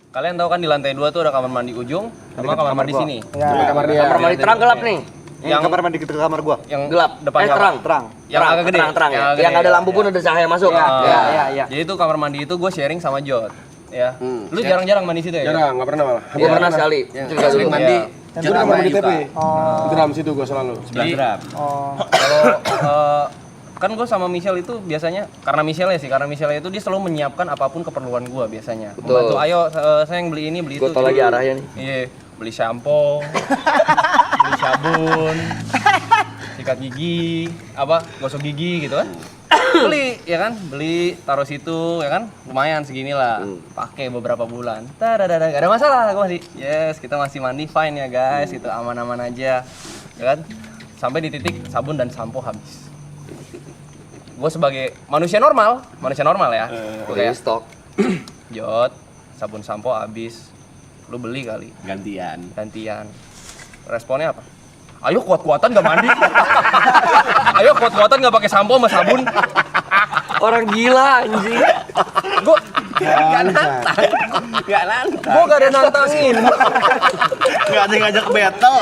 Kalian tahu kan di lantai 2 tuh ada kamar mandi ujung sama kamar mandi sini. Ya. Kamar mandi terang gelap nih. Yang kamar mandi ke kamar gua. Yang Gelap. depan Terang. Yang agak gede. Terang ya. agak Yang gede. ada lampu pun ada cahaya masuk. Iya. Jadi itu kamar mandi itu gue sharing sama Jod. Ya. Lu jarang-jarang mandi situ ya? Jarang, nggak pernah malah. Gue pernah sekali. Cerita dulu. Sering mandi. Gue di kamar mandi TP. Drum situ gue selalu. Jadi kalau kan gue sama Michelle itu biasanya karena Michelle itu dia selalu menyiapkan apapun keperluan gue biasanya. Betul. Membantu, ayo sayang beli ini beli Gue itu. tau lagi arahnya nih. Iya, beli shampoo, beli sabun, sikat gigi, gosok gigi gitu kan. Beli ya kan, beli taruh situ ya kan, lumayan segini lah. Pakai beberapa bulan. Tadadada, gak ada masalah, gue masih kita masih mandi fine ya guys, itu aman-aman aja. Ya kan? Sampai di titik sabun dan sampo habis. Gue sebagai manusia normal ya. Gue kayak stok. Jod, sabun sampo habis. Lu beli kali. Gantian. Responnya apa? Ayo kuat-kuatan gak mandi. Ayo kuat-kuatan gak pakai sampo sama sabun. Orang gila anjing. Gue gak nantang. Gue gak ada nantangin. Nggak ada yang ngajak battle.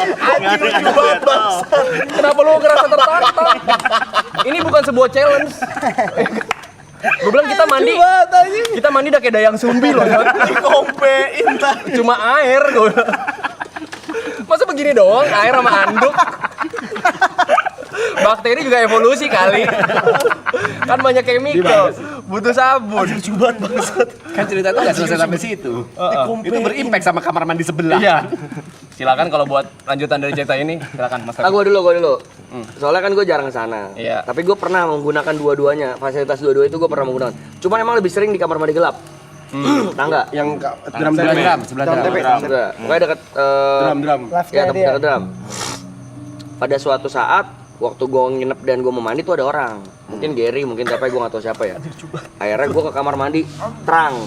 Kenapa lu ngerasa tertantang? Ini bukan sebuah challenge. Gue bilang kita mandi udah kayak dayang sumbi loh. Dikompein tadi. Cuma air gue. Masa begini doang air sama anduk? Bakteri juga evolusi kali. Kan banyak chemical, butuh sabun. Coba bangsat. Kan cerita itu nggak selesai sampai situ. Itu berimpact sama kamar mandi sebelah. Iya. Silakan kalau buat lanjutan dari cerita ini, silakan Mas. Gue dulu. Soalnya kan gue jarang kesana. Iya. Tapi gue pernah menggunakan dua-duanya. Fasilitas dua-dua itu gue pernah menggunakan. Cuman emang lebih sering di kamar mandi gelap. Tangga. Yang drum Sebelah drum. Enggak. Pokoknya dekat drum. ya dekat drum. Pada suatu saat waktu gue nginep dan gue mau mandi tuh ada orang. Mungkin Gary, mungkin siapa, gue gak tahu siapa ya. Akhirnya gue ke kamar mandi terang.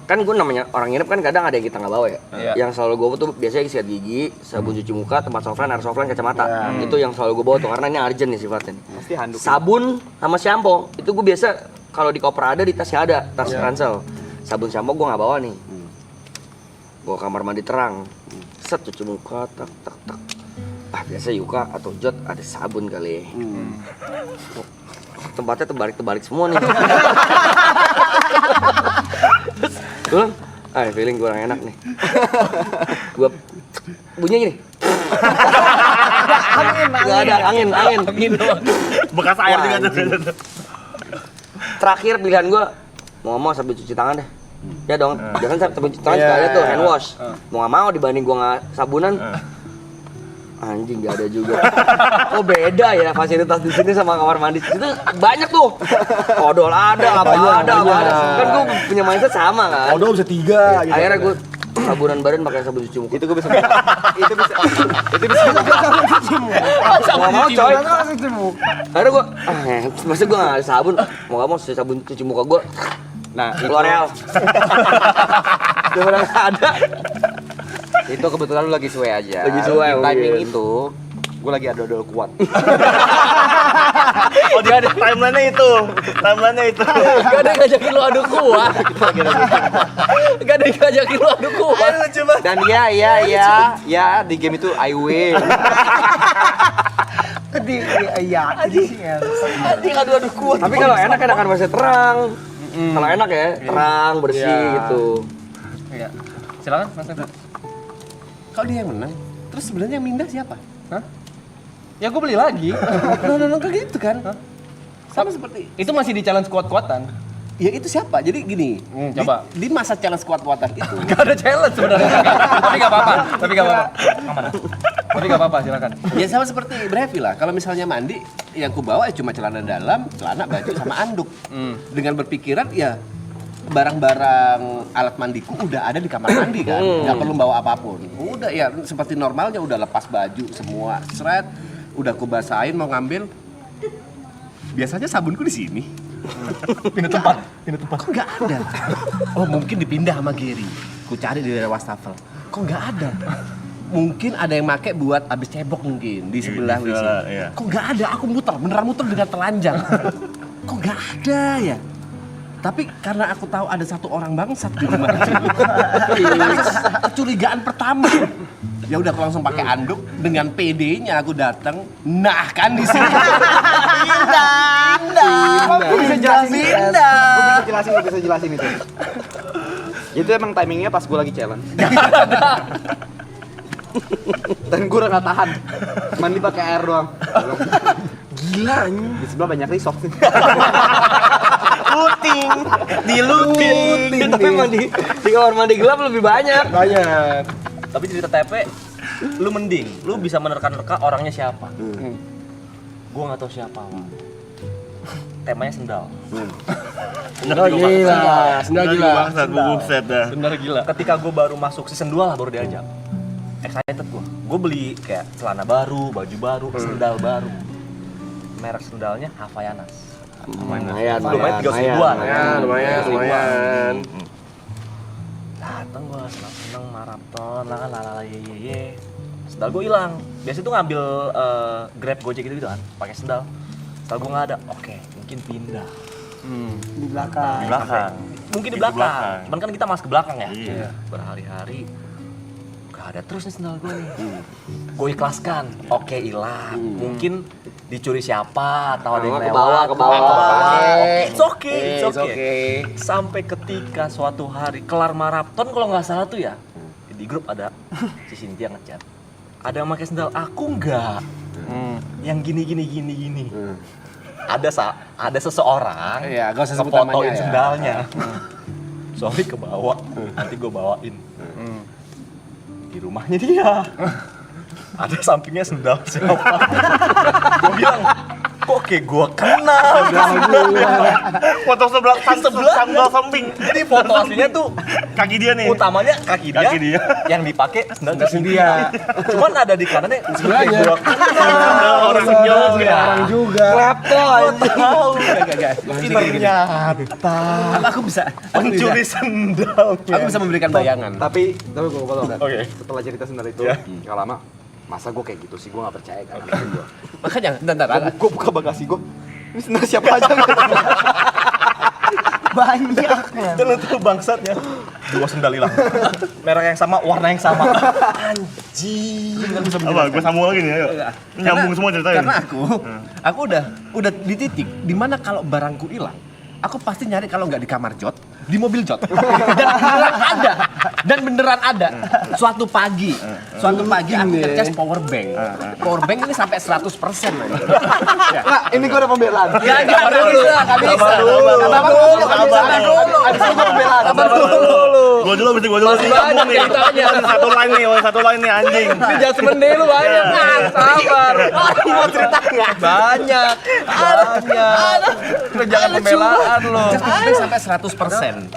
Kan gue namanya orang nginep kan kadang ada yang kita nggak bawa ya. Iya. Yang selalu gue bawa tuh biasanya sikat gigi, sabun cuci muka, tempat softline, air softline, kacamata. Itu yang selalu gue bawa tuh karena ini urgent nih sifatnya. Pasti handuk. Sabun sama shampoo itu gue biasa kalau di koper ada, di tasnya ada, tas ransel. Sabun shampoo gue nggak bawa nih. Gue kamar mandi terang, set cuci muka, tak. Biasa Yuka atau Jod ada sabun kali. Tempatnya terbalik semua nih. Gue feeling kurang enak nih. Gue bunyinya gini. Gak ada angin. Bekas air juga tuh. Terakhir pilihan gue mau ngomong sambil cuci tangan deh. Ya dong, jangan sambil cuci tangan suka ada tuh hand wash. Mau nggak mau dibanding gue nggak sabunan. Anjing gak ada juga. Oh beda ya fasilitas di sini sama kamar mandi. Itu banyak tuh. Odol ada, apa ada. Kan gue punya mindset sama kan. Odol bisa 3 gitu. Akhirnya gue sabunan badan pakai sabun cuci muka. Itu gue bisa. Itu bisa sabun cuci muka. Mau mau coy. Akhirnya gue, masa gue nggak ada sabun. Mau nggak mau sabun cuci muka gue. Nah, L'Oreal. Sebenarnya ada. itu kebetulan lu lagi suwe aja. Lagi suwe, Di timing mungkin. itu, gue lagi ada odol kuat. Oh dia ada timeline-nya itu. Gak ada yang ngajakin lu adu kuat. Gak ada yang ngajakin lu adu kuat. Dan ya di game itu I win. Anjing adu kuat. Tapi kalau enakan masih terang. Kalau enak ya, terang, bersih gitu. Iya. Silakan Mas Evan. Kalau dia yang menang, terus sebenarnya yang mindah siapa? Hah? Ya gue beli lagi. No, kayak gitu kan? Sama seperti Itu masih di challenge kuat-kuatan. ya itu siapa? Jadi gini, coba. di masa challenge kuat-kuatan itu Gak ada challenge sebenarnya. Tapi gak apa-apa. Tapi gak apa-apa, silakan. ya sama seperti Brevi lah. Kalau misalnya mandi, yang ku bawa ya cuma celana dalam, celana, baju sama anduk. Dengan berpikiran ya barang-barang alat mandiku udah ada di kamar mandi kan, nggak perlu bawa apapun. Udah ya seperti normalnya, udah lepas baju semua, seret, udah ku basahin mau ngambil. Biasanya sabunku di sini. Pindah tempat. Kok nggak ada? Oh mungkin dipindah sama Gary. Ku cari di daerah wastafel. Kok nggak ada? Mungkin ada yang make buat abis cebok mungkin di sebelah WC. Iya. Kok nggak ada? Aku beneran muter dengan telanjang. Kok nggak ada ya? Tapi karena aku tahu ada satu orang bangsat di rumah itu, kecurigaan pertama. Ya udah aku langsung pakai anduk dengan PD-nya aku datang. Nah kan di sini. Gue bisa jelasin itu. Itu emang timingnya pas gue lagi challenge. Dan gue udah gak tahan. Mandi pakai air doang. Gila ini. Di sebelah banyak risok. Looting, diluting. Tapi mandi di kamar mandi gelap lebih banyak. Banyak. Tapi cerita TP, lu mending, lu bisa menerka-nerka orangnya siapa. Gua nggak tahu siapa, Wak. Temanya sendal. Sendal gila. Sendal gila. Bangsat, buset dah. Bener gila. Ketika gua baru masuk season 2 lah baru diajak. Excited gua. Gua beli kayak celana baru, baju baru, sendal baru. Merek sendalnya Havaianas. Lumayan, Lumayan 3 ribuan. Lumayan. Dateng gua seneng maraton lah lalala ye. Sendal gua hilang. Biasa tuh ngambil Grab Gojek gitu kan, pakai sendal. Sendal gua nggak ada. Oke, mungkin pindah. Di belakang. Mungkin di belakang. Cuman kan kita masuk ke belakang ya. Iya. Berhari-hari gak ada terus nih sendal gue nih. Gue ikhlaskan. Oke, hilang. Mungkin dicuri siapa atau ada yang Ke lewat. bawah. It's okay. Sampai ketika suatu hari kelar maraton kalau nggak salah tuh ya, di grup ada si Cynthia ngechat. Ada yang pakai sendal, aku enggak. Yang gini. Ada seseorang Iya, gak usah sebut ngefotoin namanya ya. sendalnya. Sorry kebawa, nanti gue bawain. Di rumahnya dia. Ada sampingnya sendal siapa? Gue bilang, kok kayak gue kenal. Foto sebelah sandal samping. Jadi foto aslinya tuh Kaki dia nih. utamanya kaki Kaki dia. yang dipakai sendal Dia. Cuman ada di kanannya Sebelahnya. gua kenal. Orang juga. Orang juga. Tahu. Aku bisa Pencuri sendal. Aku bisa memberikan bayangan. Tapi gue potong. Oke. Setelah cerita sendal itu, gak lama. Masa gue kayak gitu sih, gue gak percaya kan. Makanya, bentar. Gue buka bagasi gue. Ini sendal siapa aja? Banyak. Dan itu bangsatnya 2 sendal hilang. Merek yang sama, warna yang sama. Apa? Gue sambung lagi nih, ayo. Nyambung semua ceritanya. Karena aku udah di titik dimana kalau barangku hilang, aku pasti nyari kalau nggak di kamar Jot, di mobil Jot. Dan beneran ada. Suatu pagi aku ngecas power bank. Power bank ini sampai 100%. Nah, ini gue ada pembelaan. Nggak bisa. Sabar dulu. Gue dulu sih. Nyambung nih. Satu line nih anjing. Ini judgement day lu banyak. Sabar. Mau cerita nggak? Banyak. Lu jangan pembelaan lo. Sampai 100%.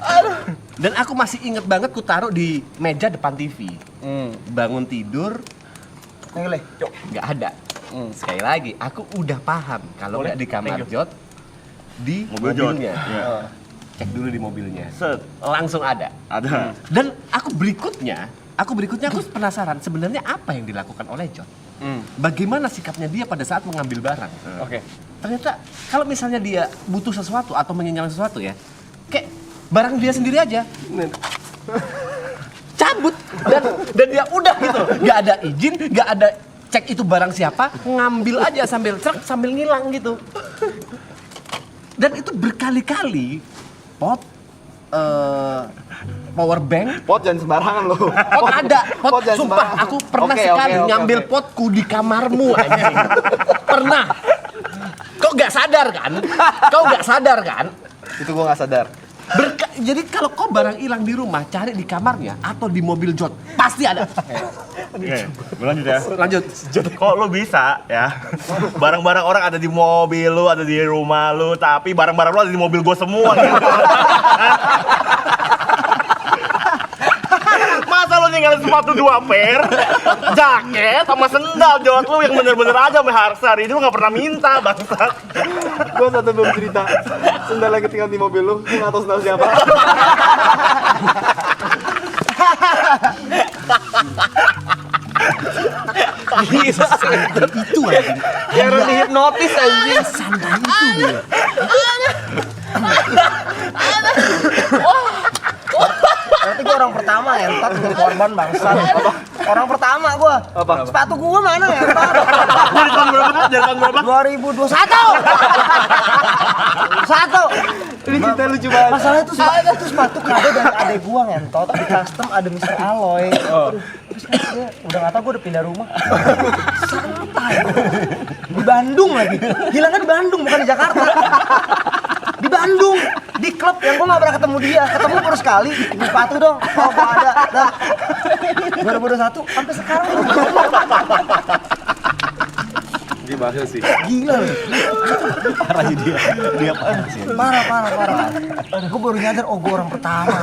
Dan aku masih inget banget ku taruh di meja depan TV. Bangun tidur, nggak ada. Sekali lagi, aku udah paham kalau nggak di kamar Jot, di Mobil Jot. mobilnya. Iya. Cek dulu di mobilnya. Set. Langsung ada. Ada. Dan aku berikutnya aku penasaran sebenarnya apa yang dilakukan oleh Jot. Bagaimana sikapnya dia pada saat mengambil barang. Oke. Ternyata kalau misalnya dia butuh sesuatu atau menginginkan sesuatu ya, kayak barang dia sendiri aja cabut dan dia udah gitu, nggak ada izin, nggak ada cek itu barang siapa, ngambil aja sambil ngilang gitu. Dan itu berkali-kali pot power bank. Pot jangan sembarangan lo. Pot ada, pot jangan sumpah sembarangan. aku pernah Oke, sekali oke, ngambil oke. potku di kamarmu anjing. Pernah. Kau nggak sadar kan? Itu gue gak sadar. Jadi kalau kau barang hilang di rumah, cari di kamarnya atau di mobil Jot, pasti ada. Oke, lanjut ya. Lanjut. Kok lu bisa ya? Barang-barang orang ada di mobil lu, ada di rumah lu, tapi barang-barang lu ada di mobil gua semua gitu. Masa lu ninggalin sepatu 2 pair, jaket sama sendal Jot lu yang bener-bener aja sampai Harsar. Ini lu gak pernah minta, bangsat. Gue satu belum cerita. Sendal lagi tinggal di mobil lu, gue gak tau sendal siapa. Itu anjing. Jangan dihipnotis anjing. Sandal itu dia. gua orang pertama entot jadi korban bangsat. Orang pertama gua. Apa? Sepatu gua mana entot? Dari tahun berapa? Dari tahun berapa? 2021. Satu. Ini cerita lucu banget. Masalahnya tuh sepatu kado dari adek gua ngentot di custom ada Mr. Aloy. Terus kan dia udah nggak tahu gua udah pindah rumah. Santai. Di Bandung lagi. Hilangnya di Bandung bukan di Jakarta. Di Bandung, di klub yang gua nggak pernah ketemu dia. Ketemu baru sekali. Ini sepatu dong. Oh gua ada. Dan 2021 sampai sekarang belum ketemu. Dia bahasa sih. Gila loh. Parah. Gue baru nyadar, oh gue orang pertama.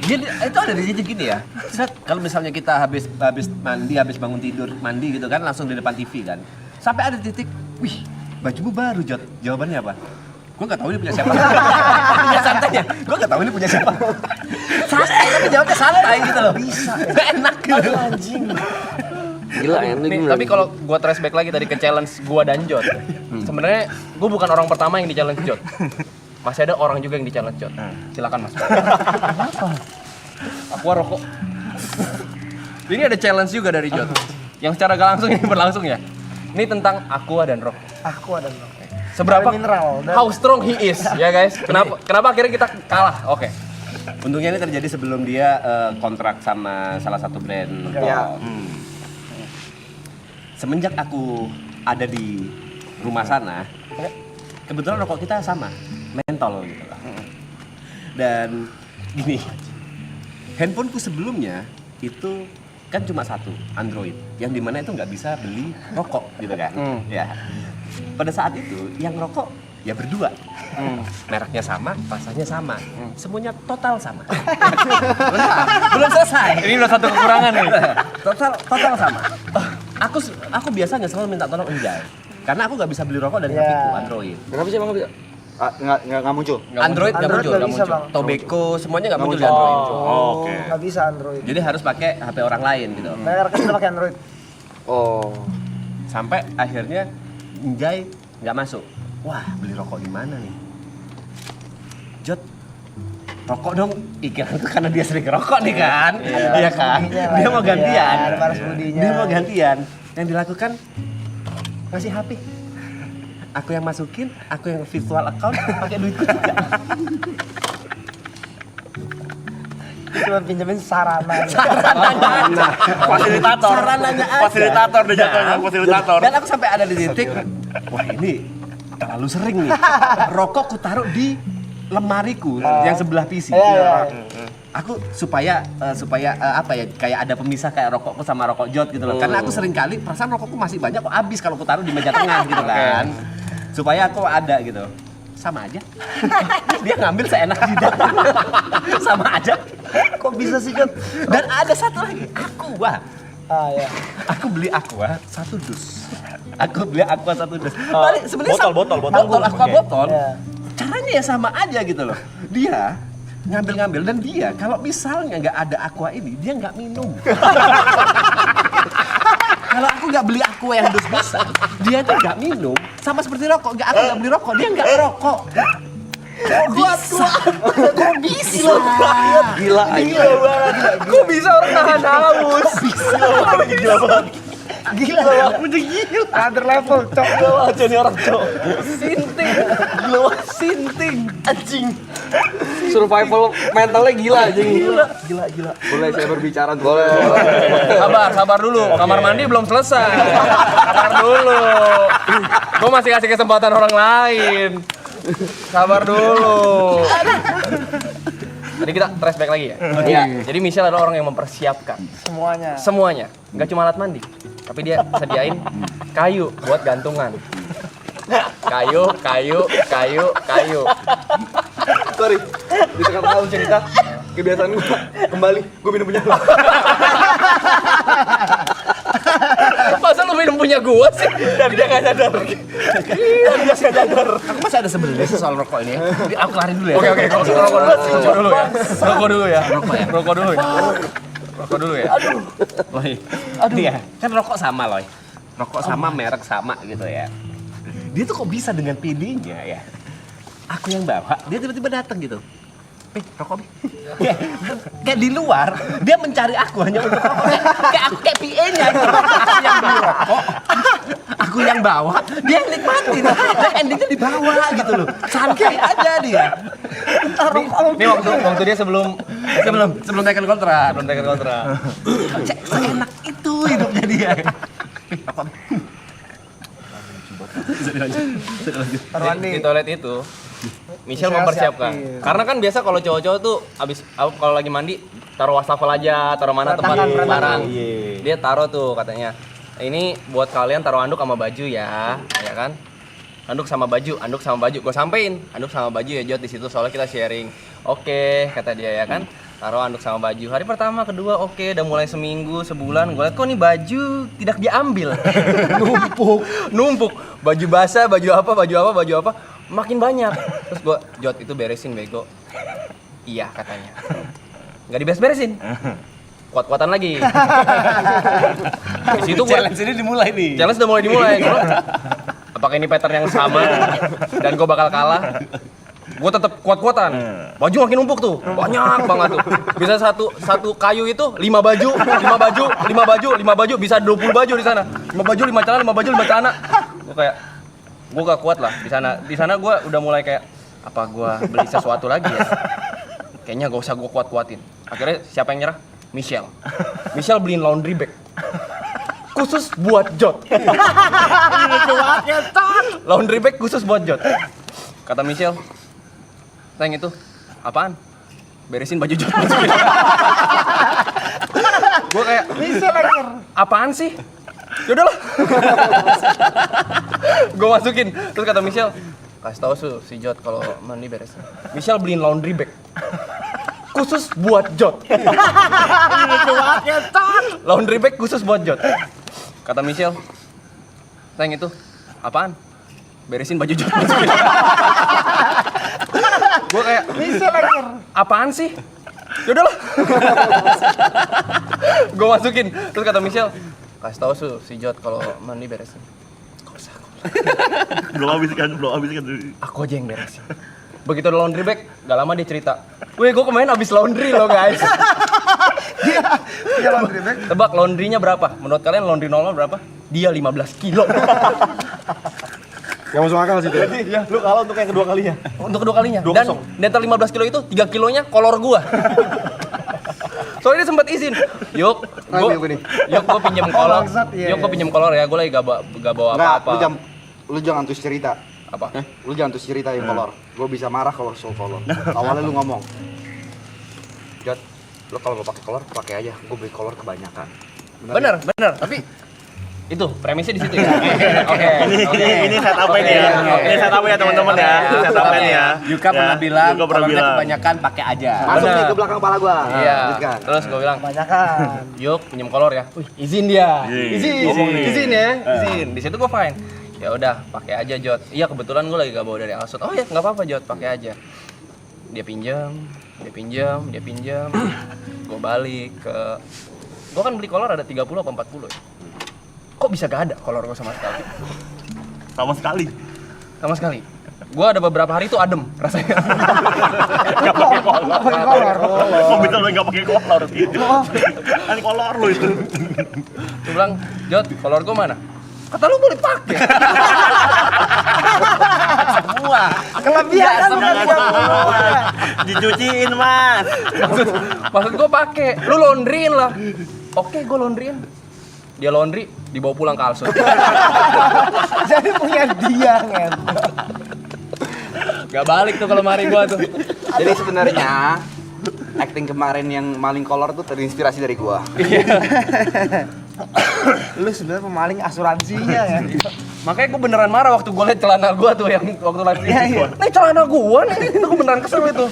Jadi itu ada di titik gini ya. Set, kalau misalnya kita habis mandi, habis bangun tidur, mandi gitu kan, langsung di depan TV kan. Sampai ada titik, wih, bajumu baru, Jot. Jawabannya apa? Gue nggak tahu ini punya siapa. Punya santainya. Gue nggak tahu ini punya siapa. Santai, tapi jawabnya santai gitu loh. Bisa. Enak gitu. Anjing. Gila ya, Nih, tapi kalau gua trace back lagi tadi ke challenge gua dan Jot. Sebenarnya gua bukan orang pertama yang di challenge Jot. Masih ada orang juga yang di challenge Jot. Silakan Mas. Aku rokok. Ini ada challenge juga dari Jot. Yang secara gak langsung ini berlangsung ya. Ini tentang aqua dan rokok. Aku ada loh. Seberapa Ada mineral dan- how strong he is ya guys. Kenapa akhirnya kita kalah? Oke. Untungnya ini terjadi sebelum dia kontrak sama salah satu brand. Ya. Semenjak aku ada di rumah sana, kebetulan rokok kita sama, mentol gitu lah. Dan gini, handphoneku sebelumnya itu kan cuma satu, Android, yang dimana itu nggak bisa beli rokok gitu kan. Ya. Pada saat itu yang rokok ya berdua, mereknya sama, rasanya sama, semuanya total sama. Belum selesai. Ini udah satu kekurangan nih. Total sama. Aku biasanya selalu minta tolong Enjay. Karena aku nggak bisa beli rokok dari Ya. HP-ku Android. Kenapa sih emang nggak bisa? Nggak muncul. Android nggak Android muncul. nggak bisa, Bang. Tobacco semuanya nggak muncul di muncul. Android. Oke. Nggak bisa Android. Jadi harus pakai HP orang lain gitu. Mereka sudah pakai Android. Oh. Sampai akhirnya Enjay nggak masuk. Wah, beli rokok di mana nih? Jot, rokok dong. Ikiranku karena dia sering rokok nih kan. Iya kan? budinya lah, Dia mau ya. gantian. Ada balas budinya. Dia mau gantian. Yang dilakukan ngasih HP. Aku yang masukin, aku yang visual account, pakai duitku juga. Cuma pinjemin sarana. Fasilitator. Sarananya aja. Fasilitator deh jatuhnya, fasilitator. Dan aku sampai ada di titik, wah ini terlalu sering nih. Rokok ku taruh di lemariku yang sebelah PC. Iya. Aku supaya apa ya, kayak ada pemisah kayak rokokku sama rokok Jot gitu loh. Karena aku sering kali perasaan rokokku masih banyak kok habis kalau aku taruh di meja tengah gitu kan. Supaya aku ada gitu. Sama aja. Dia ngambil seenak jidat. Sama aja. Kok bisa sih, Jot? Dan ada satu lagi, Aqua. Ah ya. Aku beli Aqua 1 dus. Aku beli Aqua 1 dus. Balik sebenarnya Botol. Aqua botol. Ya. Caranya ya sama aja gitu loh. Dia ngambil dan dia kalau misalnya nggak ada Aqua ini, dia nggak minum. Kalau aku nggak beli Aqua yang dus besar, dia tuh nggak minum. Sama seperti rokok, aku nggak beli rokok, dia nggak ngerokok. Kok bisa? Kok bisa? Gila aja. Kok bisa orang nahan haus? Gila banget. Gila banget. Other level, cok. Aja nih orang cowok. Sinting. Anjing. Survival mentalnya gila anjing. Gila. Boleh saya berbicara? Boleh. Sabar dulu. Kamar mandi belum selesai. Sabar dulu. Gue masih kasih kesempatan orang lain. Sabar dulu. Tadi kita trace back lagi ya? Iya. Jadi Michelle adalah orang yang mempersiapkan semuanya. Nggak cuma alat mandi, tapi dia sediain kayu buat gantungan. Kayu. Sorry. Di tengah-tengah lu cerita, kebiasaan gua kembali, gua minum punya lu. Masa lu minum punya gua sih? Dan dia nggak sadar. Aku masih ada sebenarnya soal rokok ini ya. Jadi aku lari dulu ya. Oke, rokok dulu ya. Rokok dulu ya. Loy. Iya, kan rokok sama Loy. Rokok sama, merek sama gitu ya. Dia tuh kok bisa dengan pilihnya ya. Aku yang bawa, dia tiba-tiba datang gitu. rokok Bi. Kayak di luar dia mencari aku hanya untuk rokok. Kayak aku kayak PA-nya gitu. Aku yang beli rokok, aku yang bawa, dia yang nikmatin. Dan endingnya dibawa gitu loh. Santai aja dia. Ini waktu dia sebelum Tekan kontrak. Seenak Itu hidupnya dia. Rokok Bi. di toilet itu Michelle mempersiapkan. Karena kan biasa kalau cowok-cowok tuh abis kalau lagi mandi taruh wastafel aja, taruh mana tempat barang. Dia taruh tuh katanya. Ini buat kalian taruh anduk sama baju ya kan? Anduk sama baju. Gue sampein, anduk sama baju ya Jot di situ soalnya kita sharing. Oke, kata dia ya kan. Taruh anduk sama baju. Hari pertama, kedua oke, udah mulai seminggu, sebulan. Gue liat kok nih baju tidak diambil. Numpuk. Baju basah, baju apa. Makin banyak. Terus gue, Jot itu beresin bego. Iya katanya. Nggak diberes-beresin. Kuat-kuatan lagi. Di situ gue Challenge ini dimulai nih. challenge udah mulai dimulai. Apakah ini pattern yang sama dan gue bakal kalah? Gue tetap kuat-kuatan. Baju makin numpuk tuh, banyak banget tuh. Bisa satu kayu itu 5 baju, bisa 20 baju di sana. 5 baju, 5 celana. Gue gak kuat lah di sana. Di sana gue udah mulai kayak apa gue beli sesuatu lagi ya? Kayaknya gak usah gue kuat-kuatin. Akhirnya siapa yang nyerah? Michelle beliin laundry bag khusus buat Jot. Laundry bag khusus buat Jot. Kata Michelle, "Teng itu apaan? Beresin baju Jot." Gue kayak, apaan sih? Yaudahlah. Gue masukin. Terus kata Michelle, kasih tahu si Jot kalau mandi beresin. Michelle beliin laundry bag khusus buat Jot. Laundry bag khusus buat Jot. Kata Michelle, "Teng itu apaan? Beresin baju Jot." Gue kayak, apaan sih? Yaudahlah. Gue masukin. Terus kata Michelle, kasih tahu si Jot kalau mandi beresin. Gak usah. Belum habiskan Aku aja yang beresin. Begitu ada laundry bag, gak lama dia cerita, "Weh, gue kemarin abis laundry loh guys." Dia laundry bag. Tebak laundrynya berapa? Menurut kalian laundry normal berapa? Dia 15 kilo. Gak masuk akal sih itu. Iya, lu kalah untuk yang kedua kalinya. Untuk kedua kalinya. Dan dari 15 kilo itu 3 kilonya kolor gua. Soalnya dia sempat izin. Yuk, gua pinjam kolor. Yuk, gua pinjam kolor ya. Gua lagi gak bawa apa-apa. Lu jangan terus cerita. Apa? Lu jangan terus cerita yang kolor. Gue bisa marah kalau soal kolor. Awalnya lu ngomong, Jot, lu kalau mau pakai kolor pakai aja. Gue beli kolor kebanyakan. Bener. Tapi itu premisnya di situ ya. Oke. Ini setup ini ya. Ini setup ya teman-teman ya. Setup ini ya. Yuka pernah bilang, Yuka pernah kolornya bilang. kebanyakan pakai aja. Masuk nih ke belakang kepala gua. Iya. Lanjutkan. Terus gua bilang, Kebanyakan. "Yuk, pinjam kolor ya." Wih, izin dia. Ngomong nih. Izin ya. Izin. Di situ gua fine. Ya udah, pakai aja Jot. Iya, kebetulan gue lagi gak bawa dari Alsut. Oh ya, nggak apa-apa Jot, pakai aja. Dia pinjam. Gue balik ke, gue kan beli kolor ada 30 apa 40 ya. Kok bisa gak ada kolor gue sama sekali? Sama sekali. Gue ada beberapa hari itu adem rasanya. Gak pakai kolor. Kok bisa lu gak pakai kolor gitu? Kan kolor lu itu. Gue bilang, "Jot, kolor gue mana?" Kata lu boleh pakai. Semua. Kelebihan kan Dicuciin mas. Maksud gue pakai. Lu laundryin lah. Oke, gue laundryin. Dia laundry, dibawa pulang ke Alsut. Jadi punya dia ngentot. Gak balik tuh kalau mari gua tuh. Jadi sebenarnya acting kemarin yang maling kolor tuh terinspirasi dari gua. Lu sebenarnya pemaling asuransinya ya. Makanya gua beneran marah waktu gua liat celana gua tuh yang waktu lagi. Iya. Nih celana gua nih, itu gua beneran kesel itu.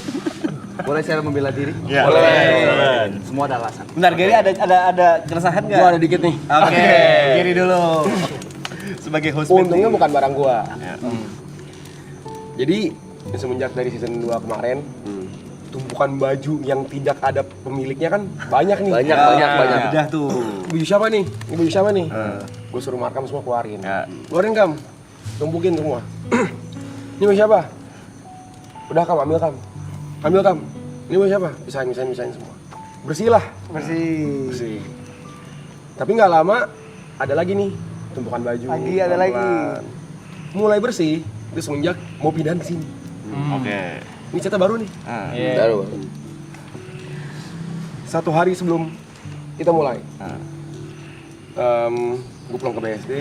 Boleh saya membela diri? Ya, Boleh. Semua ada alasan. Bentar, Gary ada keresahan nggak? Gua ada dikit nih. Oke, Gary dulu. Sebagai host Untungnya bukan barang gua. Jadi semenjak dari season 2 kemarin, tumpukan baju yang tidak ada pemiliknya kan banyak nih. Banyak. Udah tuh. Baju siapa nih? Ini baju siapa nih? Gue suruh Markam semua keluarin. Keluarin Kam, tumpukin semua. Ini baju siapa? Udah Kam, ambil Kam. Ambil Kam. Ini buat siapa? Pisahin semua. Bersih lah. Bersih. Tapi nggak lama ada lagi nih tumpukan baju. Lagi, ada lagi. pelan-pelan. Mulai bersih, terus semenjak mau pindahan ke sini. Oke. Ini catnya baru nih. Baru. 1 hari sebelum kita mulai. Gue pulang ke BSD,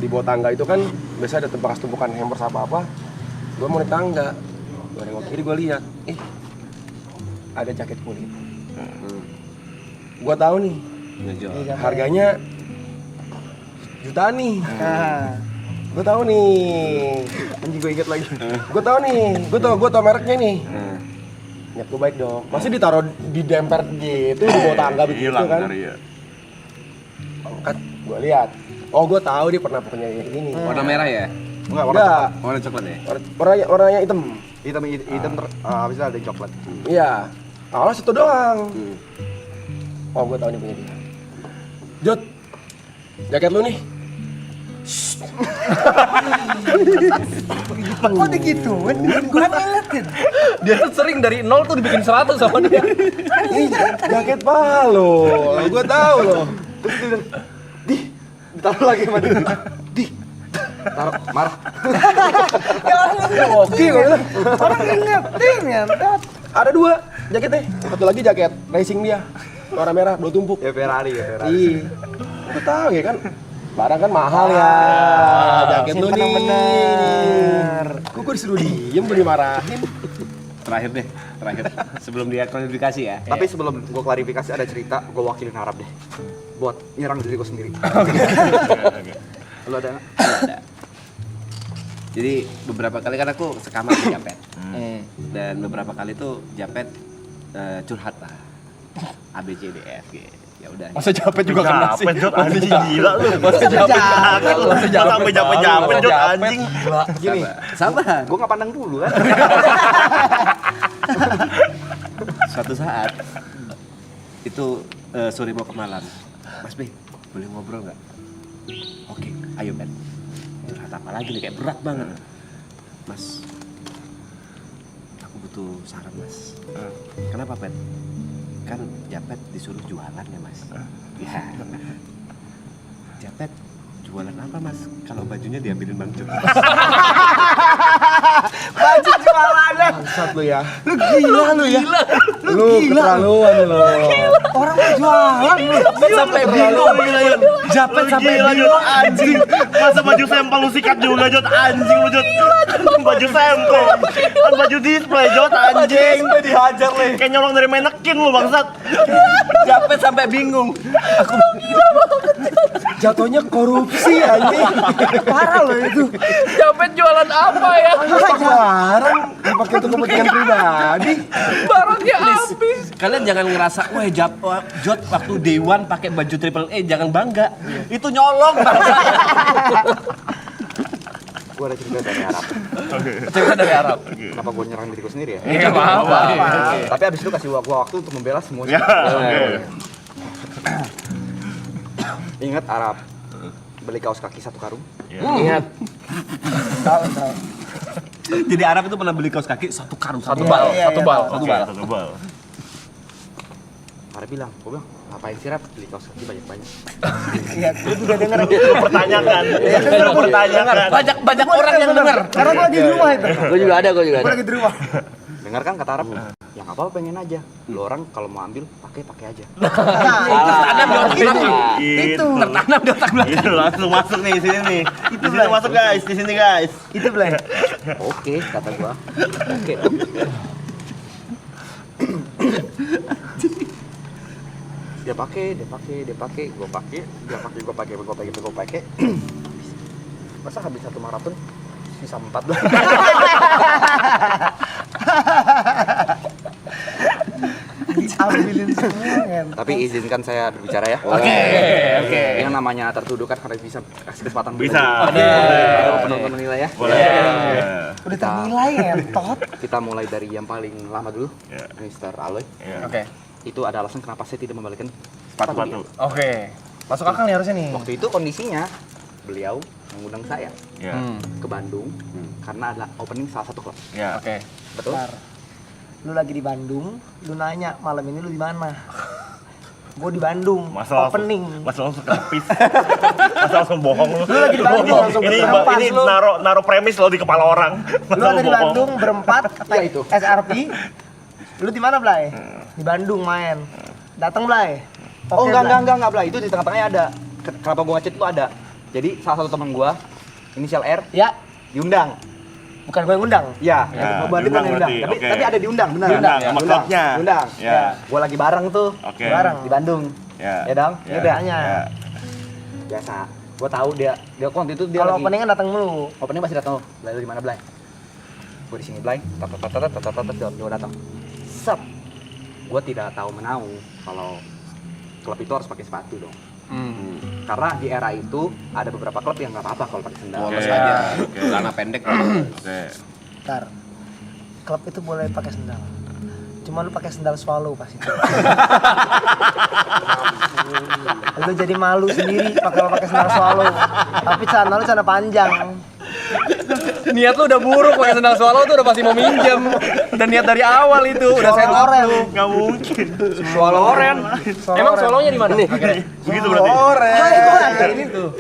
di bawah tangga itu kan biasa ada bekas tumpukan hampers apa-apa. Gue mau naik tangga, gue nengok kiri, gue lihat, ada jaket kulit. Gue tahu nih, harganya jutaan nih. Gue tahu nih, Anjing gue inget lagi. gue tahu nih, gue tau mereknya nih. Niat gue baik dong, masih ditaruh di demper gitu di bawah tangga begitu Hilang kan. dari ya. Angkat, gue lihat. Oh, gue tahu dia pernah punya ini. Warna merah ya? Enggak, warna Enggak, Warna coklat ya? warnanya hitam. hitam habis itu ada coklat. Iya. Awalnya satu doang. Oh, gue tahu nih punya dia. Jod, jaket lu nih. Kok digituin? Gue ngeliatin. Dia tuh sering dari 0 tuh dibikin 100 sama dia. Ini jaket palo. Gue tahu loh. Terus dia bilang, ditaruh lagi sama dia. Taruh, marah. Oke, gue bilang. Orang ingetin ya. Ada 2 jaketnya. Satu lagi jaket racing dia. Warna merah, 2 tumpuk. Ya Ferrari. Iya. Gue tahu ya kan. Barang kan mahal ya. Jaket lu simpen yang nih. bener. Gue disuruh diem, gue dimarahin. Terakhir deh, sebelum dia klarifikasi ya. Tapi sebelum gue klarifikasi ada cerita, gue wakilin Arab deh. Buat nyerang diri gue sendiri. Lu ada nggak? Ada. Jadi beberapa kali kan aku sekamar di Japet. Dan beberapa kali tuh Japet curhat lah. A B C D E F G. Ya udah. Masa Japet juga kena sih. Japet, Jod, anjing gila lu. Masa Japet. Masa Japet. Sampai Japet, Jod, anjing. Gini, Sabar. gue nggak pandang dulu kan. Suatu saat itu sore mau ke Malang. Mas B, boleh ngobrol nggak? Oke, ayo Ben. Curhat apa lagi nih, kayak berat banget. Mas, aku butuh saran Mas. Kenapa Ben? Kan Japet disuruh jualan ya Mas. Ya. Japet jualan apa Mas? Kalau bajunya diambilin Bang Jod. Baju jualannya. Bangsat lu ya. Lu gila lu ya. Lu keterlaluan lu. Orang mau jualan lu. Sampai bingung gila ya. Japet sampai Gila, Jod, bingung. anjing. Masa baju sampel lu sikat juga, Jod, anjing lu, Jod. Baju sampel. Kan baju display, Jod, anjing. Dihajar leh. Kayak nyolong dari manekin lu, bangsat. Japet sampai bingung. Jatuhnya korupsi anjing. Parah loh itu. Japet jualan apa ya? Barang dipakai untuk kepentingan pribadi. Barangnya habis. Kalian jangan ngerasa, wah Jod waktu Day One pakai baju Triple A, jangan bangga. Itu nyolong. Gue ada cerita dari Arab. Cerita dari Arab. Kenapa gue nyerang diri gue sendiri ya? Iya, apa-apa. Tapi abis itu kasih gue waktu untuk membela semua. Ya, oke. Ingat Arab beli kaos kaki 1 karung. Ingat. Jadi Arab itu pernah beli kaos kaki 1 karung, 1 bal, Iya, satu iya, bal, tahu. satu Oke, bal. satu bal. Arab bilang, gue bilang, ngapain sih Rap beli kaos kaki banyak-banyak? Iya, gue juga denger. Lu pertanyakan. Lu pertanyakan. Banyak orang yang denger. Karena gue lagi di rumah itu. Gue juga ada. Gue lagi di rumah. Dengar kan kata Arab? Ya nggak apa-apa, pengen aja. Lu orang kalau mau ambil, pakai aja. Itu. Tertanam di otak belakang. Itu langsung masuk nih sini nih. Di sini masuk guys, di sini guys. Itu belai. Oke, kata gua. Oke. Dia pakai, gua pakai. Masa habis 1 maraton sisa 4 doang. Ambilin semua kan. Tapi izinkan saya berbicara ya. Oke. Yang namanya tertuduh kan harus bisa kasih kesempatan. Bisa. Kalau penonton menilai ya. Boleh. Udah ternilai ya, Tot. Kita mulai dari yang paling lama dulu, Ya. Mr. Aloy. Oke. Itu ada alasan kenapa saya tidak membalikan Sepatu. Oke. Masuk akal nih harusnya nih. Waktu itu kondisinya beliau mengundang saya Ya. ke Bandung karena adalah opening salah satu klub. Ya. Oke. Betul? Lu lagi di Bandung, lu nanya malam ini lu di mana? Gue di Bandung, Masa opening. langsung kepis. Masa langsung bohong lu. Lu lagi di Bandung, langsung Ini berempat, ini lu. naro premis lo di kepala orang. Lu ada di Bandung berempat, Ya, itu. SRP. Lu di mana, Blay? Di Bandung main. Datang, Blay. Oh Oke, enggak Blay, itu di tengah-tengahnya ada. Kenapa gua ngechat itu ada? Jadi salah satu teman gua, inisial R, Ya, diundang. bukan gue yang undang. Ya, Ya, gua Bandung diundang diundang. berarti, Tapi oke. tapi ada diundang, benar. Diundang, sama klubnya. Diundang. Ya. Gua lagi bareng tuh. Oke. Bareng. Di Bandung. Ya. Ya dong. Ya. Ya udah. Tanya. Ya. Biasa. Gua tahu dia waktu itu dia Kalau lagi opening kan datang mulu. opening masih datang. Blay lu di mana, Blay? Gua di sini, Blay. Dia datang. Set. Gua tidak tahu menau kalau klub itu harus pakai sepatu dong. Karena di era itu ada beberapa klub yang nggak apa-apa kalau pakai sendal. Polos aja, celana pendek. Oke. Ntar, klub itu boleh pakai sendal. Cuma lu pakai sendal swallow pas itu. Lu jadi malu sendiri pakai sendal swallow. Tapi celana lu celana panjang. Niat lu udah buruk pakai sendal swallow tuh udah pasti mau minjem. Dan niat dari awal itu udah set up Oren. lu. Nggak mungkin. Swallow oren. Emang swallownya di mana nih? Begitu berarti. Hai gua ada ini tuh.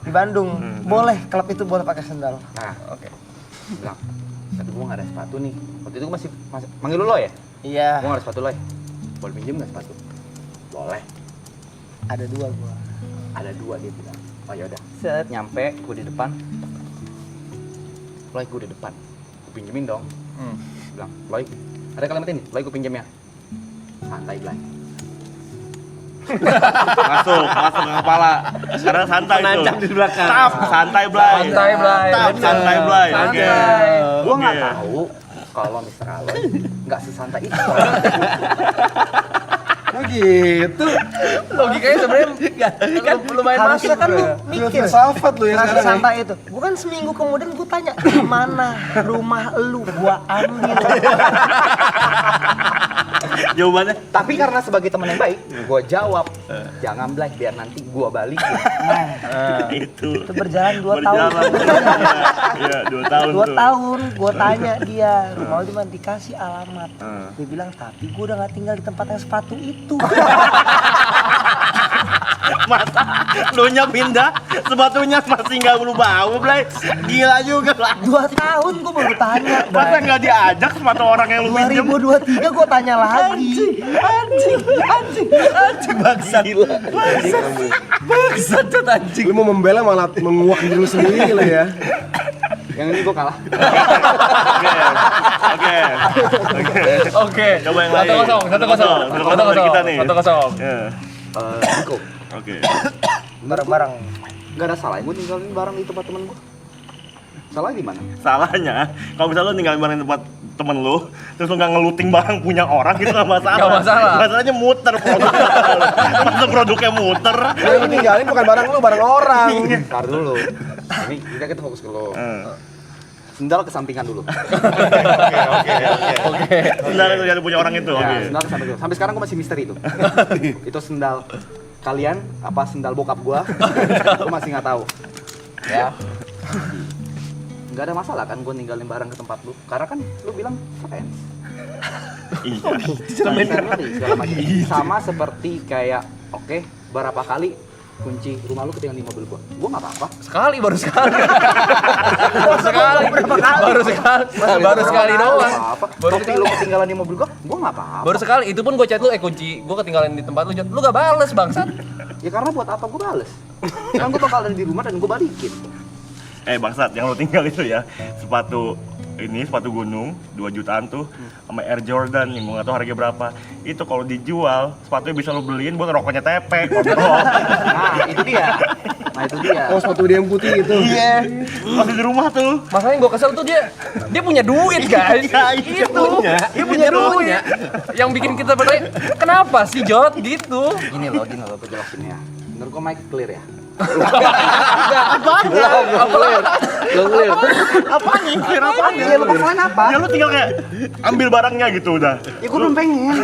Di Bandung, boleh klub itu boleh pakai sendal. Nah, oke. Bilang, tapi gua nggak ada sepatu nih. Waktu itu gua masih manggil lu lo ya? Iya, Gua nggak ada sepatu lo ya? Boleh pinjem nggak sepatu? Boleh. ada dua gua. Ada dua dia bilang. Oh ya udah. Set nyampe gua di depan. Loy gua di depan. Gua pinjemin dong. Bilang, Loy, ada kalimat ini. Loy gua pinjem ya. Santai, Blay. Masuk ke kepala. Sekarang santai tuh. Nancap di belakang. Tap, santai Blay. Santai, Blay. Tap, santai Blay. Oke. Santai. Gua nggak Oke. tahu kalau Mr. Aloy nggak sesantai itu. Oh gitu. Logikanya sebenarnya lumayan Harusnya masuk. kan lu Bro. mikir. Filsafat lu ya Nggak sekarang. santai itu. Gua kan seminggu kemudian gua tanya, di mana rumah lu? Gua ambil. Jawabannya Tapi karena sebagai teman yang baik, gua jawab, jangan Blay, biar nanti gua balik. itu. Itu berjalan 2 tahun. Iya, 2 tahun 2 tuh. tahun gua tanya dia, rumah lu di mana? Dikasih alamat. Dia bilang, tapi gua udah nggak tinggal di tempat yang sepatu itu. Masa lu nya pindah, sepatunya masih nggak bau, Blay. Gila juga lah. 2 tahun gua baru tanya. Masa nggak diajak sepatu orang yang lu pinjem? 2023 gua tanya lagi. Bangsat. Bangsat tuh anjing. Lu mau membela malah menguak diri lu sendiri lo ya. Yang ini gua kalah. Oke. Oke. Coba yang lain. 1-0. 1-0 dari kita nih. 1-0. Ya. Niko, Oke. Bareng-bareng. nggak ada salah gua ninggalin barang di tempat temen gua. Salah di mana? Salahnya, kalau misalnya lu ninggalin barang di tempat temen lu, terus lu nggak ngeluting barang punya orang, itu nggak masalah. Nggak masalah. Masalahnya muter produknya. Masa produknya muter. Yang ninggalin bukan barang lu, barang orang. Ntar dulu. Ini kita fokus ke lo. Eh. Sendal kesampingan dulu. Oke. Sendal itu yang punya orang itu. Ya, Oke. sendal kesampingan dulu. Sampai sekarang gua masih misteri itu. Itu sendal kalian apa sendal bokap gua? Gua masih nggak tahu. Ya. Nggak ada masalah kan gua ninggalin barang ke tempat lu. Karena kan lu bilang friends. Iya. Family, segala macam. Sama seperti kayak oke, berapa kali kunci rumah lu ketinggalan di mobil gua nggak apa-apa. Baru sekali. Baru sekali doang. Baru lu ketinggalan di mobil gua nggak apa-apa. Baru sekali, itu pun gue chat lu, kunci gue ketinggalan di tempat lu, chat. Lu gak bales bangsat. Ya karena buat apa gua bales? Kan gua bakal ada di rumah dan gua balikin. Bangsat, yang lu tinggal itu ya, sepatu gunung 2 jutaan tuh sama Air Jordan yang gua nggak tahu harganya berapa. Itu kalau dijual, sepatunya bisa lu beliin buat rokoknya Tepe. Kontrol. Nah, itu dia. Oh sepatu dia yang putih itu. Iya. Masih di rumah tuh. Masalahnya gue kesel tuh dia punya duit guys. Ya, itu. Dia punya duit. Yang bikin kita bertanya, kenapa sih Jot gitu? Gini loh, gua jelasin ya. Menurut gua mic clear ya. Apaan nih? Clear apaan ya? Ya lu masalahnya apa? Ya lu tinggal kayak ambil barangnya gitu udah. Ya gua belum pengen.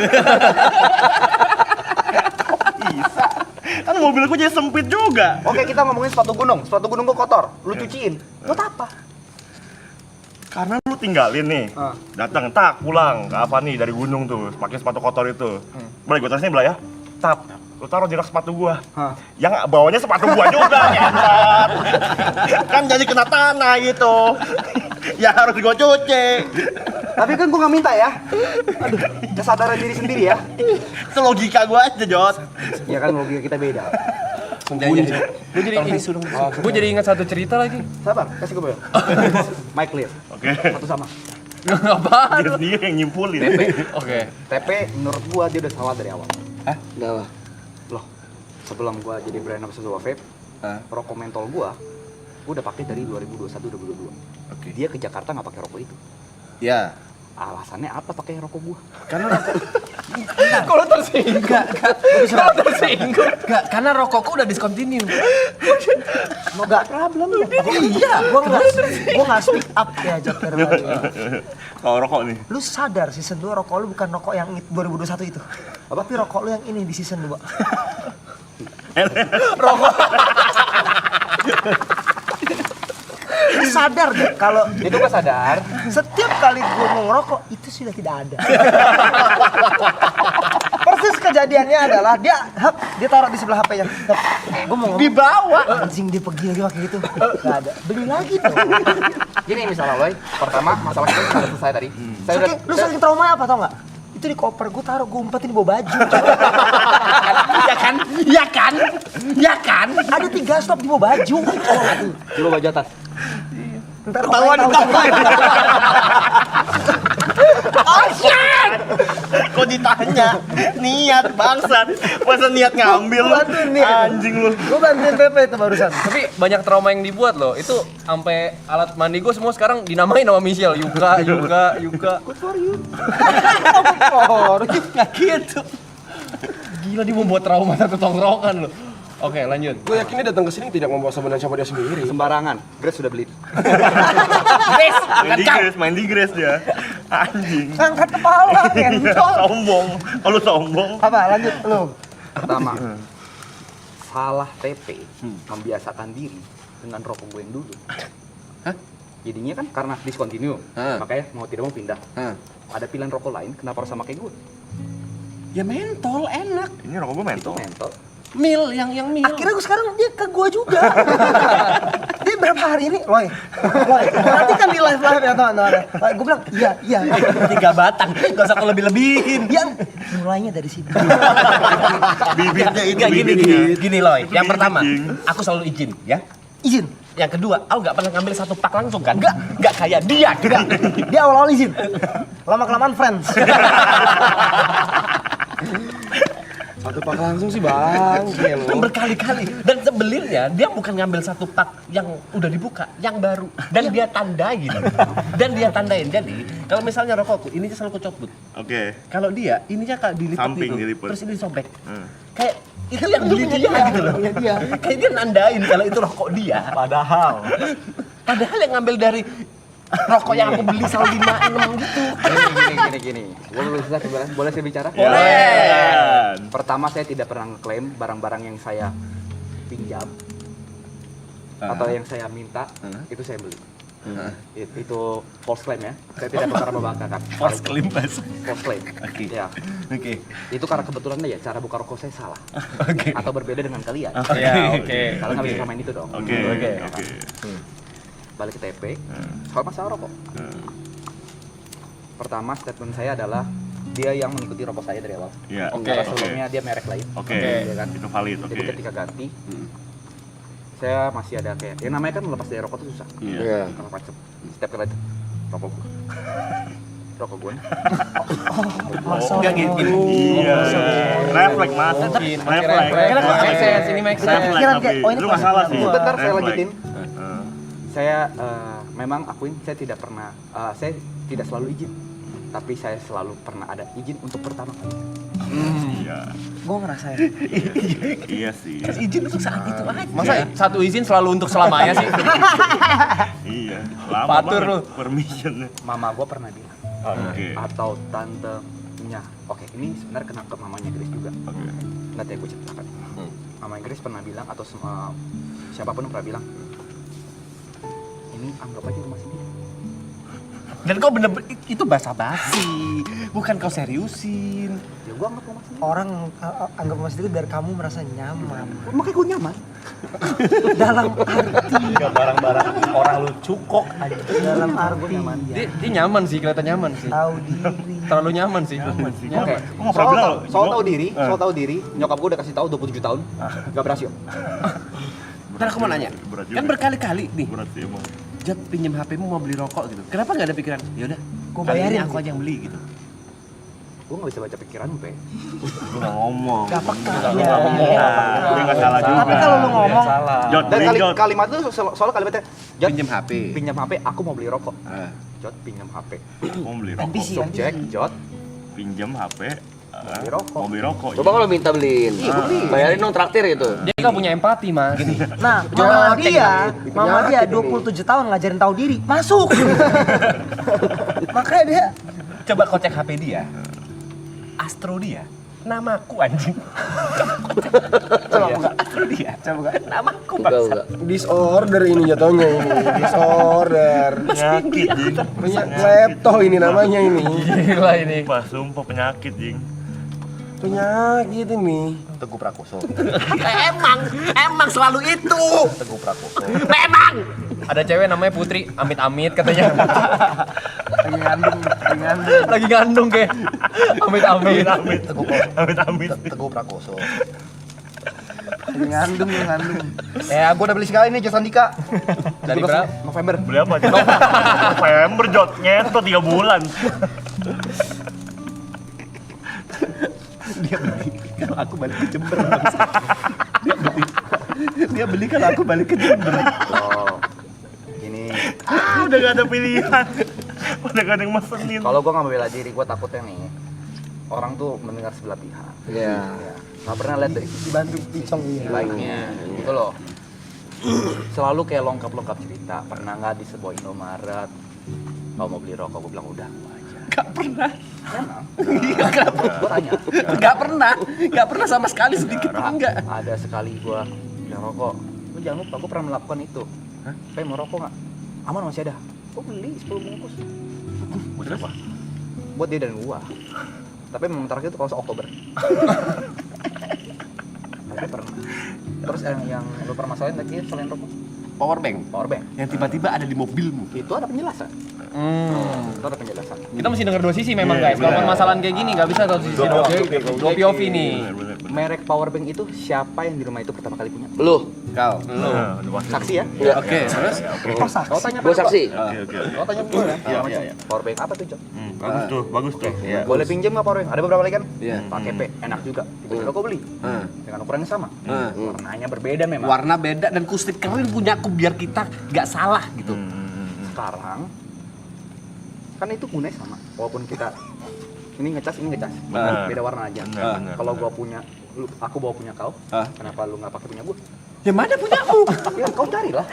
Bisa. Kan mobil gua jadi sempit juga. Oke, kita ngomongin sepatu gunung. Sepatu gunung gua kotor, lu cuciin. Buat apa? Karena lu tinggalin nih. Datang, tak pulang ke apa nih dari gunung tuh, pakai sepatu kotor itu. Boleh gue taruh sini belah ya. Tap, lu taruh di rak sepatu gua. Yang bawahnya sepatu gua juga, ngentot. Kan jadi kena tanah gitu. Ya harus gua cuci. Tapi kan gua nggak minta ya. Aduh, kesadaran diri sendiri ya. Itu logika gua aja, Jot. Ya kan logika kita beda. Gue jadi ingat satu cerita lagi. Sabar, kasih gue boyo. Mic clear. Oke. Satu sama. Apaan? Dia sendiri yang nyimpulin. Oke. TP menurut gua dia udah salah dari awal. Kenapa? Loh, sebelum gua jadi brand ambassador vape, rokok mentol gua udah pakai dari 2021-2022. Oke. Dia ke Jakarta nggak pakai rokok itu. Ya. Alasannya apa pakai rokok gua? Karena rokok Kalau tersinggung. Kalau tersinggung. enggak, karena rokokku udah discontinue. Enggak problem ya. Iya, gua nggak speak up ya Joker. Kalau rokok nih. Lu sadar season 2 rokok lu bukan rokok yang 2021 itu. Tapi rokok lu yang ini di season 2. Lu sadar deh kalau Itu gua sadar. setiap kali gua mau ngerokok itu sudah tidak ada. Persis kejadiannya adalah dia taruh di sebelah HP-nya. Gua mau ngomong, Dibawa. anjing dia pergi lagi pakai itu. Enggak ada. Beli lagi dong. Gini misalnya Loy, pertama masalah kita sudah selesai tadi. Saya udah, Lu saking trauma apa tau nggak? Itu di koper gue taruh, gue umpetin di bawah baju. Ya kan? Ya kan? Ya kan? Ada 3 stop di bawah baju. coba baju atas. Ntar Ketahuan, ketahuan. Kok ditanya? Niat bangsat. Masa niat ngambil lu? Bantuin nih. Anjing lu. Gue bantuin Pepe itu barusan. Tapi banyak trauma yang dibuat loh. Itu sampai alat mandi gue semua sekarang dinamain nama Michelle. Yuka. Good for you. Nggak gitu. Gila dia membuat trauma satu tongkrongan loh. Oke lanjut. Gue yakin dia datang ke sini tidak membawa sabunan sama dia sendiri. Sembarangan. Grace sudah beli. Main di Grace dia. Anjing. Angkat kepala, ngentot. Sombong. Kalau sombong. Apa? Lanjut lu. Pertama, salah TP membiasakan diri dengan rokok gue yang dulu. Jadinya kan karena discontinue, makanya mau tidak mau pindah. Ada pilihan rokok lain, kenapa harus sama kayak gue? Ya mentol enak. Ini rokok gue mentol. Mentol. Mil yang mil. Akhirnya gue sekarang dia ke gue juga. Dia berapa hari ini? Loy. Nanti kan di live ya teman-teman. Gue bilang iya. 3 batang. Gak usah lebih-lebihin. Yang mulainya dari sini. Bibitnya itu Enggak gini Loy. Yang pertama, Anjing. aku selalu izin ya. Izin. Yang kedua, aku nggak pernah ngambil 1 pak langsung kan? Nggak kayak dia. Dia awal-awal izin. Lama-kelamaan friends. Satu pak langsung sih bang. Berkali-kali. Dan sebelumnya dia bukan ngambil 1 pak yang udah dibuka, yang baru. Dan dia tandain. Jadi kalau misalnya rokokku, ininya selalu kecopot. Oke. Kalau dia, ininya kayak dilipat Samping gitu. dilipet. Terus ini disobek. Kayak itu yang beli dia gitu loh. Kayak dia nandain kalau itu rokok dia. Padahal yang ngambil dari rokok yang aku beli selalu 5-6 gitu. Gini. Boleh saya bicara? Boleh. Pertama, saya tidak pernah ngeklaim barang-barang yang saya pinjam atau yang saya minta itu saya beli. Itu false claim ya. Saya tidak pernah membanggakan. False claim pas. False claim. Oke. Ya. Oke. Itu karena kebetulan ya cara buka rokok saya salah. Atau berbeda dengan kalian. Ya oke. Kalian nggak bisa samain itu dong. Oke. Balik ke TP. Soal masalah rokok. Pertama statement saya adalah dia yang mengikuti rokok saya dari awal. Iya. Karena sebelumnya dia merek lain. Oke. Ya kan? Itu valid. Oke. Jadi ketika ganti, saya masih ada kayak, ya namanya kan melepas dari rokok itu susah. Iya. Kalau macet, setiap kali itu rokok gue. Rokok gue. Enggak gini. Iya. Refleks mas. Refleks. Make sense, ini make sense. Pikiran kayak, oh ini Lu masalah sih. Sebentar saya Refleks. lanjutin. Saya memang akuin saya tidak pernah, saya tidak selalu izin. Tapi saya selalu pernah ada izin untuk pertama kali. Iya. Gue ngerasain. Iya sih. Izin untuk saat itu aja. Masa satu izin selalu untuk selamanya sih? Iya. Lama Patur banget lu. permissionnya. Mama gue pernah bilang, Oke. atau tantenya. Oke, ini sebenarnya kena ke mamanya Grace juga. Oke. Nanti gue ceritakan. Mama Grace pernah bilang atau siapapun pernah bilang, ini anggap aja rumah sendiri. Dan kau bener itu basa-basi, bukan kau seriusin. Ya gua anggap rumah sendiri. Orang anggap rumah sendiri biar kamu merasa nyaman. Makanya gua nyaman. Dalam arti barang-barang orang lu cukok. dalam arti Dia nyaman sih, kelihatan nyaman sih. tahu diri. Terlalu nyaman sih. Oke. Gua nggak pernah bilang loh. Soal tahu diri, nyokap gua udah kasih tahu 27 tahun. Enggak berhasil. Ntar aku mau nanya, Berat juga. kan berkali-kali nih, Berat sih emang. Jat pinjem HP-mu mau beli rokok gitu. Kenapa nggak ada pikiran? Yaudah, Gua kali ini bayarin, aku aja yang beli gitu. Gua nggak bisa baca pikiran, Pe. Gua nggak ngomong. Gak peka. Dia nggak salah juga. Tapi kalau lu ngomong, Jot, Dan beli Jot. kalimat itu soal kalimatnya Jot, Pinjem HP. pinjam HP, aku mau beli rokok. Ah. Jot, pinjam HP. Mau beli rokok. NPC. Subjek, Jot, Pinjam HP. beli rokok. Mau beli rokok. Coba kalau minta beliin. Bayarin dong traktir gitu. Dia nggak punya empati, Mas. nah mama dia 27 tahun ngajarin tahu diri, masuk. Makanya dia Coba kau cek HP dia. Astro dia. Namaku anjing. Coba buka Astro dia. Coba buka. Namaku bangsa. Enggak. Disorder ini jatuhnya ini. Disorder. Penyakit, Jing. Klepto ini namanya ini. Gila ini. Sumpah, sumpah penyakit, Jing. Penyakit ini. Teguh Prakoso. Emang selalu itu. Teguh Prakoso. Memang. Ada cewek namanya Putri, amit-amit katanya. Lagi ngandung kayak. Amit-amit. Amit-amit. Teguh Prakoso. ngandung. Gua udah beli sekali nih Jasa Andika. Dari berapa? November. Beli apa, Jing? November, Jot. Nyeto 3 bulan. Dia beli kalau aku balik ke Jember. Dia beli kalau aku balik ke Jember. Oh. Ini Udah gak ada pilihan. Udah gak ada yang mesenin. kalau gua nggak membela diri, gua takutnya nih orang tuh mendengar sebelah pihak. Iya. Nggak pernah lihat dari sisi Dibantu picong ini. baiknya, gitu loh. Selalu kayak lengkap cerita. Pernah nggak di sebuah Indomaret kau mau beli rokok? Gua bilang udah, gua aja. Gak pernah. Memang. Gua tanya. Gak pernah sama sekali sedikit pun enggak. Ada sekali gua bilang rokok. Lu jangan lupa, gua pernah melakukan itu. Mau rokok nggak? Aman, masih ada. Gua beli 10 bungkus. Buat apa? Buat dia dan gua. Tapi memang terakhir itu kalau Oktober. Tapi pernah. Terus yang lu permasalahin tadi selain rokok, Power bank power bank. yang tiba-tiba ada di mobilmu. Itu ada penjelasan. Itu ada penjelasan. Kita mesti denger dua sisi memang guys. Kalau permasalahan kayak gini nggak bisa satu sisi doang. Dua POV nih. Bener. Merek power bank itu siapa yang di rumah itu pertama kali punya? Lu. Kau. Nah, udah pasti. Saksi ya? Iya. Oke, terus Kau tanya Gua saksi. Oke. Kau tanya gue kan? Iya, iya. Power bank apa tuh, Jok? Bagus tuh, bagus tuh. Iya. Boleh pinjam nggak power bank? Ada beberapa lagi kan? Iya. Pakai P, enak juga. Tiba-tiba kau beli. Dengan ukuran yang sama. Warnanya berbeda memang. warna beda dan kustik keren punya aku biar kita nggak salah gitu. Sekarang kan itu gunanya sama. Walaupun kita ini ngecas, ini ngecas. Benar. Beda warna aja. Benar. Kalau gua punya, aku bawa punya kau, kenapa lu nggak pakai punya gua? Yang mana punya aku? Ya kau carilah.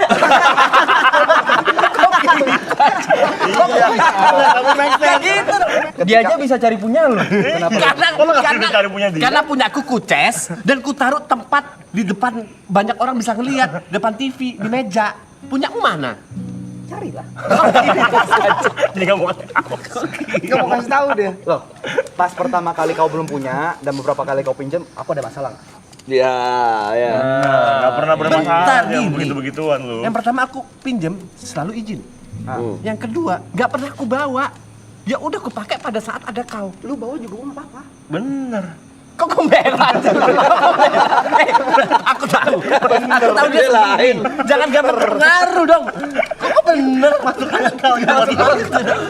Dia aja bisa cari punya lu. Karena cari punya dia? karena punya aku kuces dan ku taruh tempat di depan banyak orang bisa ngelihat depan TV di meja. Punya mana? Carilah. Jadi nggak mau. Gak mau kasih tahu dia. Loh, pas pertama kali kau belum punya dan beberapa kali kau pinjam, aku ada masalah nggak? Ya, ya. Nggak pernah Bentar, bermasalah yang ini. begitu-begituan lu. Yang pertama aku pinjem selalu izin. Yang kedua nggak pernah aku bawa. Ya udah aku pakai pada saat ada kau. Lu bawa juga gua nggak apa-apa. Bener. Kok membela? Aku tahu. Aku tahu dia lain. Jangan gampang terpengaruh dong. Kok bener masuk akal?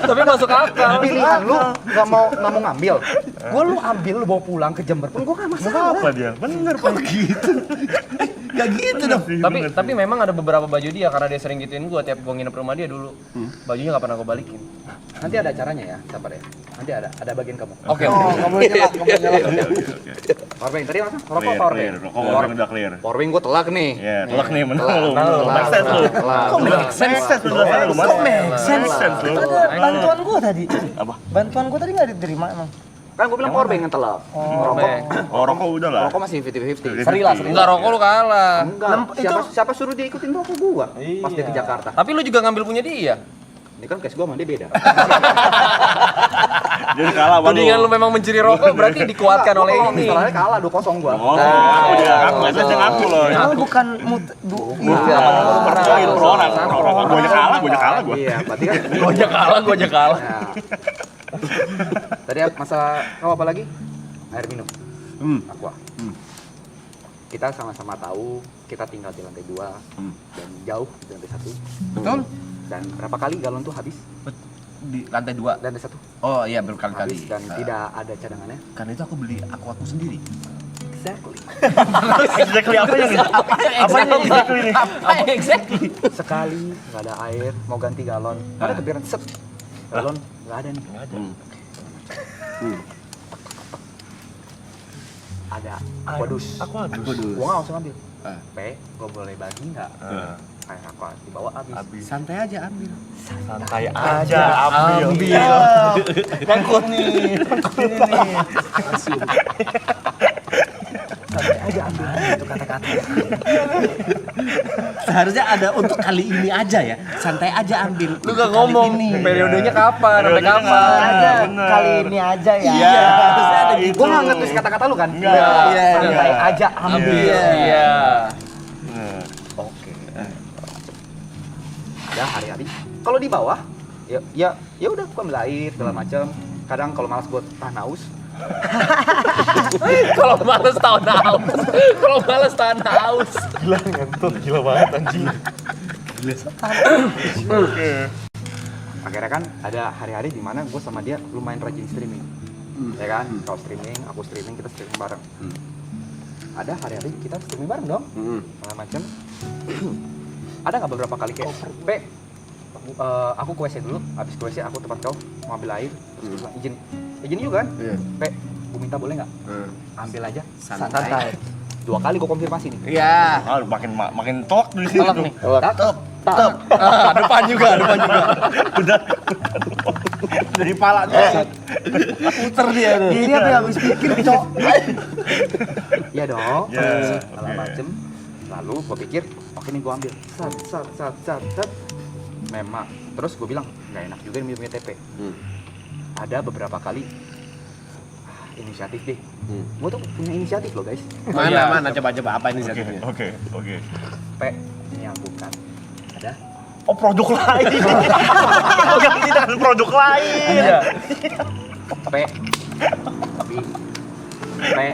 Tapi masuk akal. Pilihan lu nggak mau ngambil. Gua lu ambil, lu bawa pulang ke Jember pun gua nggak masalah. Apa dia? Bener kok gitu. Gak gitu dong. Tapi memang ada beberapa baju dia karena dia sering gituin gua tiap gua nginep rumah dia dulu. Bajunya nggak pernah gua balikin. Nanti ada acaranya ya, sabar ya. Nanti ada bagian kamu. Oke. Nggak boleh nyelak, nggak boleh nyelak. Powerbank tadi apa? Rokok Clear, powerbank. clear. Rokok powerbank udah clear. Powerbank gua telak nih. Ya, telak nih, menang Telak, lu. telak, Make sense lu. telak. Kok make sense? Make sense lu dasarnya lu, Mas. Kok make sense? Make sense lu. Ada bantuan gua tadi. Apa? Bantuan gua tadi nggak diterima emang. Kan gua bilang powerbank yang telak. Rokok, Oh, rokok udah lah. rokok masih 50-50. Seri lah, Enggak rokok lu kalah. Enggak, siapa suruh dia ikutin rokok gua pas dia ke Jakarta. Tapi lu juga ngambil punya dia. Ini kan case gua sama dia beda. Jadi kalah sama lu. Tudingan lu memang mencuri rokok berarti dikuatkan oleh Kalau ini. misalnya kalah 2-0 gua. Oh, aku dia ngaku, saya ngaku loh. Kalau bukan Percaya itu orang. Gua aja kalah gua. Iya, berarti kan Gua aja kalah. Nah. Tadi masalah kau apa lagi? Air minum. Aqua. Kita sama-sama tahu kita tinggal di lantai 2 dan jauh di lantai 1. Betul? Dan berapa kali galon tuh habis? Di lantai 2. Lantai 1 Oh iya berkali-kali. habis dan tidak ada cadangannya. Karena itu aku beli aquaku sendiri. Exactly. Exactly apa yang exactly nih? Apa exactly? Sekali nggak ada air, mau ganti galon. Ada kepikiran set. Galon nggak ada nih. Ada aquadus. Gua nggak langsung ambil. Gua boleh bagi nggak? Kayak aqua dibawa habis. Santai aja ambil. Santai aja ambil. Nyangkut nih. Santai aja ambil itu kata-kata. Seharusnya ada untuk kali ini aja ya. Santai aja ambil. Lu gak ngomong periodenya kapan, sampai kapan? Ada Bener. kali ini aja ya. Iya. Harusnya ada gitu. Gua nggak ngetulis kata-kata lu kan? Iya. Santai aja ambil. Iya. Oke. Ada hari-hari. Kalau di bawah, ya udah gua ambil air segala macam. Kadang kalau malas buat tahan haus, Kalau males tahan haus. Kalau males tahan haus. Gila ngentot, gila banget anjing. akhirnya kan ada hari-hari di mana gue sama dia lumayan rajin streaming. Ya kan? Kau streaming, aku streaming, kita streaming bareng. Ada hari-hari kita streaming bareng dong. Segala macam. Ada nggak beberapa kali kayak, aku ke WC dulu, habis ke WC aku tempat kau mau ambil air, terus gue bilang, izin juga kan? Gue minta boleh nggak? Ambil aja, santai. 2 kali gue konfirmasi nih. Iya. Ah, makin tolak di sini. Tolak nih. Tak. Depan juga. Udah. Dari palanya. Puter dia tuh. Ini apa yang habis pikir, Cok? Iya dong. Ya, Segala oke. macem. Lalu gue pikir, oke nih gue ambil. Sat. Memang. Terus gue bilang, nggak enak juga minum TP. Ada beberapa kali inisiatif deh. Gue tuh punya inisiatif loh guys. Mana coba apa ini inisiatifnya? Oke. Ini yang bukan. Ada. Oh, produk lain. Oh, ganti dengan produk lain. Iya. Tapi ini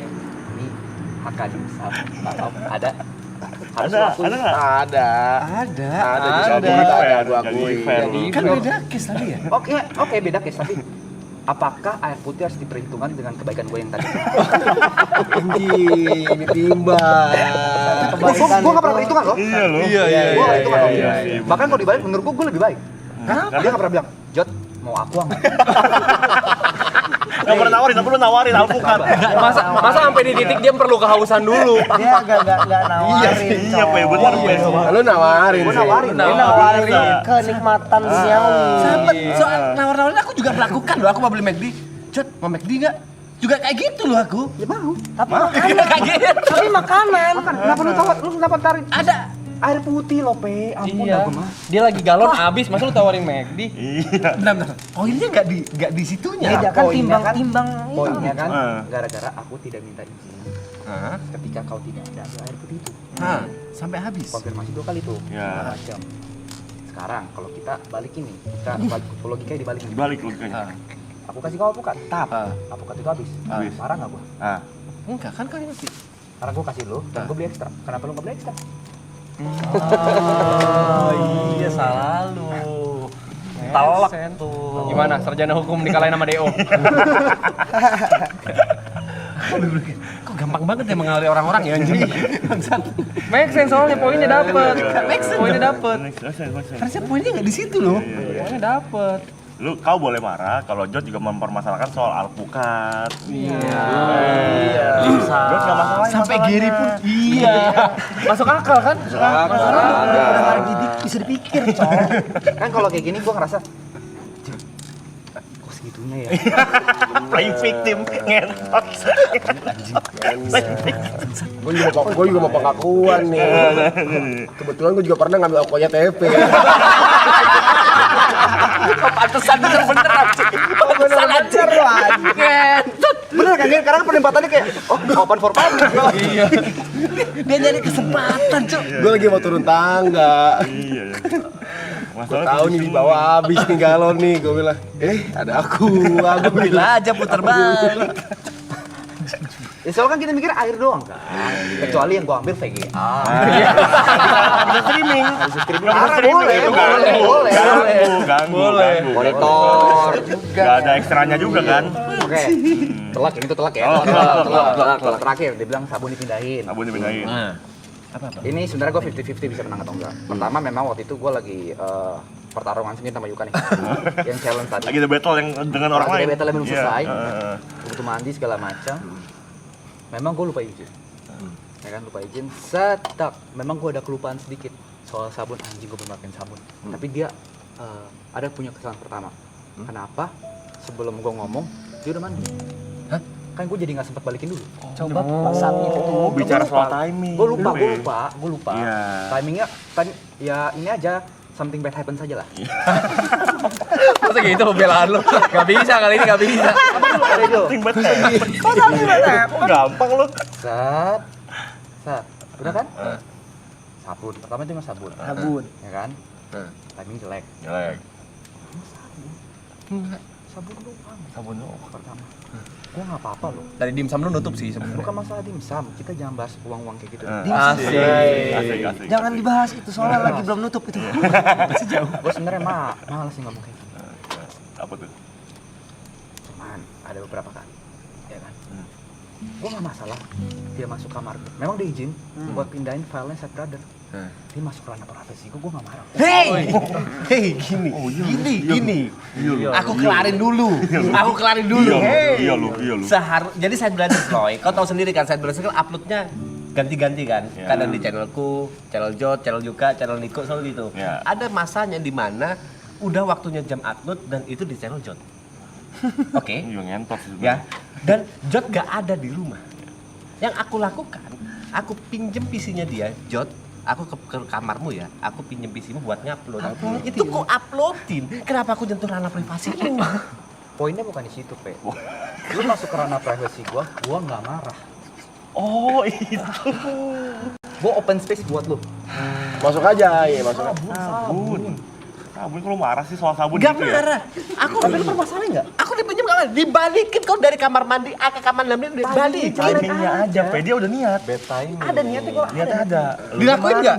hak dimsum atau ada. Harus Ada aku nggak? Ada. Ada di sana kita ada gua Jadi akui. fair. Kan beda case tadi ya? Oke, beda case tapi apakah air putih harus diperhitungkan dengan kebaikan gue yang tadi? Anjing, ditimbang. Gue gak pernah perhitungan loh. Iya loh. Iya. Gue gak perhitungan loh. iya. Bahkan kalau dibalik menurut gue lebih baik. Dia gak pernah bilang, Jod, mau aku nggak? Gak pernah nawarin, tapi lu nawarin alpukat. Masa sampai di titik dia perlu kehausan dulu. Dia nggak nawarin, Iya, Pe, bener, Pe. Lu nawarin Gue sih. nawarin. Dia nawarin kenikmatan duniawi. Sempet, soal nawar-nawarin aku juga melakukan loh, aku mau beli McD. Jod, mau McD nggak? Juga kayak gitu loh aku. Ya mau. Tapi makanan. Tapi makanan. Kenapa lu tahu? Lu kenapa tarik? Ada. Air putih loh, Pe. Ampun Iya. dah gue mah. Dia lagi galon habis, masa lu tawarin McD? Iya. Bentar. Poinnya nggak di situnya. Beda kan Poinnya kan- timbang Poinnya kan, Ah. gara-gara aku tidak minta izin Hah? ketika kau tidak ada air putih itu. Hah, sampai habis. Konfirmasi 2 kali tuh. Ya. Macam. Sekarang kalau kita balik ini, kita balik logikanya dibalik ini. Dibalik logikanya. Aku kasih kau apukat, tap. Ah. Apukat itu habis. Habis. Marah nggak gua? Ah. Enggak kan kalian mesti. Karena gua kasih lu dan gua beli ekstra. Kenapa lu nggak beli ekstra? Oh iya, salah lu. Talak tuh. Gimana sarjana hukum dikalahin sama DO? Kok gampang banget ya mengalir orang-orang ya anjing. Make sense soalnya poinnya dapet. Poinnya dapet. Harusnya poinnya nggak di situ loh. Poinnya dapet. Lu kau boleh marah kalau Jod juga mempermasalahkan soal alpukat. Iya. Jod nggak masalah. Sampai Giri pun Iya. Masuk akal kan? Udah hari bisa dipikir, Cok. Kan kalau kayak gini gua ngerasa, "Cik, kok segitunya ya?" Playing victim ngentot. Gue juga mau pengakuan nih. Kebetulan gue juga pernah ngambil alkoholnya TP. Pantesan bener-bener anjing. Pantesan anjing. Bener kan? Karena penempatannya kayak, open for public. Iya. Dia nyari kesempatan, Cuk. Gue lagi mau turun tangga. Iya. Gue tahu nih di bawah habis nih galon nih. Gue bilang, ada aku Ambil aja putar balik. Ya soalnya kan kita mikir air doang kan. Kecuali yang gua ambil VGA. Bisa streaming. Boleh. Ganggu. Monitor. Gak ada ekstranya juga kan? Oke. Telak yang itu telak ya. Oh, Telak terakhir dia bilang sabun dipindahin. Sabun dipindahin. Ini sebenarnya gue 50-50 bisa menang atau enggak. Pertama memang waktu itu gue lagi pertarungan sengit sama Yuka nih. Yang challenge tadi. Lagi ada battle yang dengan orang lain. Lagi ada battle yang belum Iya, selesai. heeh. Gue butuh mandi segala macam. Memang gue lupa izin. Ya kan lupa izin. Setak. Memang gue ada kelupaan sedikit soal sabun. Anjing gue belum pakai sabun. Tapi dia ada punya kesalahan pertama. Kenapa? Sebelum gue ngomong dia udah mandi. Hah? Kan gue jadi nggak sempat balikin dulu. Coba pas saat itu Oh, bicara soal timing. Gue lupa. Iya. Timingnya kan ya ini aja something bad happen saja lah. Masa gitu pembelaan lu? Gak bisa kali ini, gak bisa. Ada itu. Ribet Oh, gampang lu. Set. Udah kan? Sabun. Pertama itu sabun. Sabun. Ya kan? Timing jelek. Jelek. Sabun doang. Sabun lu. Pertama. Gua nggak apa-apa loh. Dari dimsum lu nutup sih sebenarnya. Bukan masalah dimsum. Kita jangan bahas uang-uang kayak gitu. Asik. Asik. Jangan dibahas itu soalnya lagi belum nutup itu. Gue sebenarnya malas sih ngomong kayak gitu. Apa tuh? Cuman ada beberapa kali. Ya kan? Gue nggak masalah. Dia masuk kamar. Memang dia izin buat pindahin filenya Set Brother. Dia masuk ranah privasi gue nggak marah. Gini. Aku kelarin dulu. Iya lu. Jadi Side Brothers Loy, kau tahu sendiri kan Side Brothers kan uploadnya ganti-ganti kan. Ya. Kadang di channelku, channel Jot, channel Yuka, channel Niko selalu gitu. Ya. Ada masanya di mana udah waktunya jam upload dan itu di channel Jot. Oke. Iya ngentot sih. Ya. Dan Jot gak ada di rumah. Yang aku lakukan, aku pinjem PC-nya dia, Jot. Aku ke kamarmu ya, aku pinjem PC-mu buat ngupload. Itu ku uploadin. Kenapa aku nyentuh ranah privasi ini? Poinnya bukan di situ, Pe. Lu masuk ke ranah privasi gua nggak marah. Oh, itu. Gua open space buat lu. Masuk aja, ya masuk. Sabun kalau marah sih soal sabun Gak gitu ya. marah. Aku Tapi lu permasalahan nggak? Aku dipinjam gak marah. Dibalikin kau dari kamar mandi ke kamar mandi dibalikin. Timingnya aja, Pe, dia udah niat. Ada niatnya kok. Niat ada. Dilakuin nggak?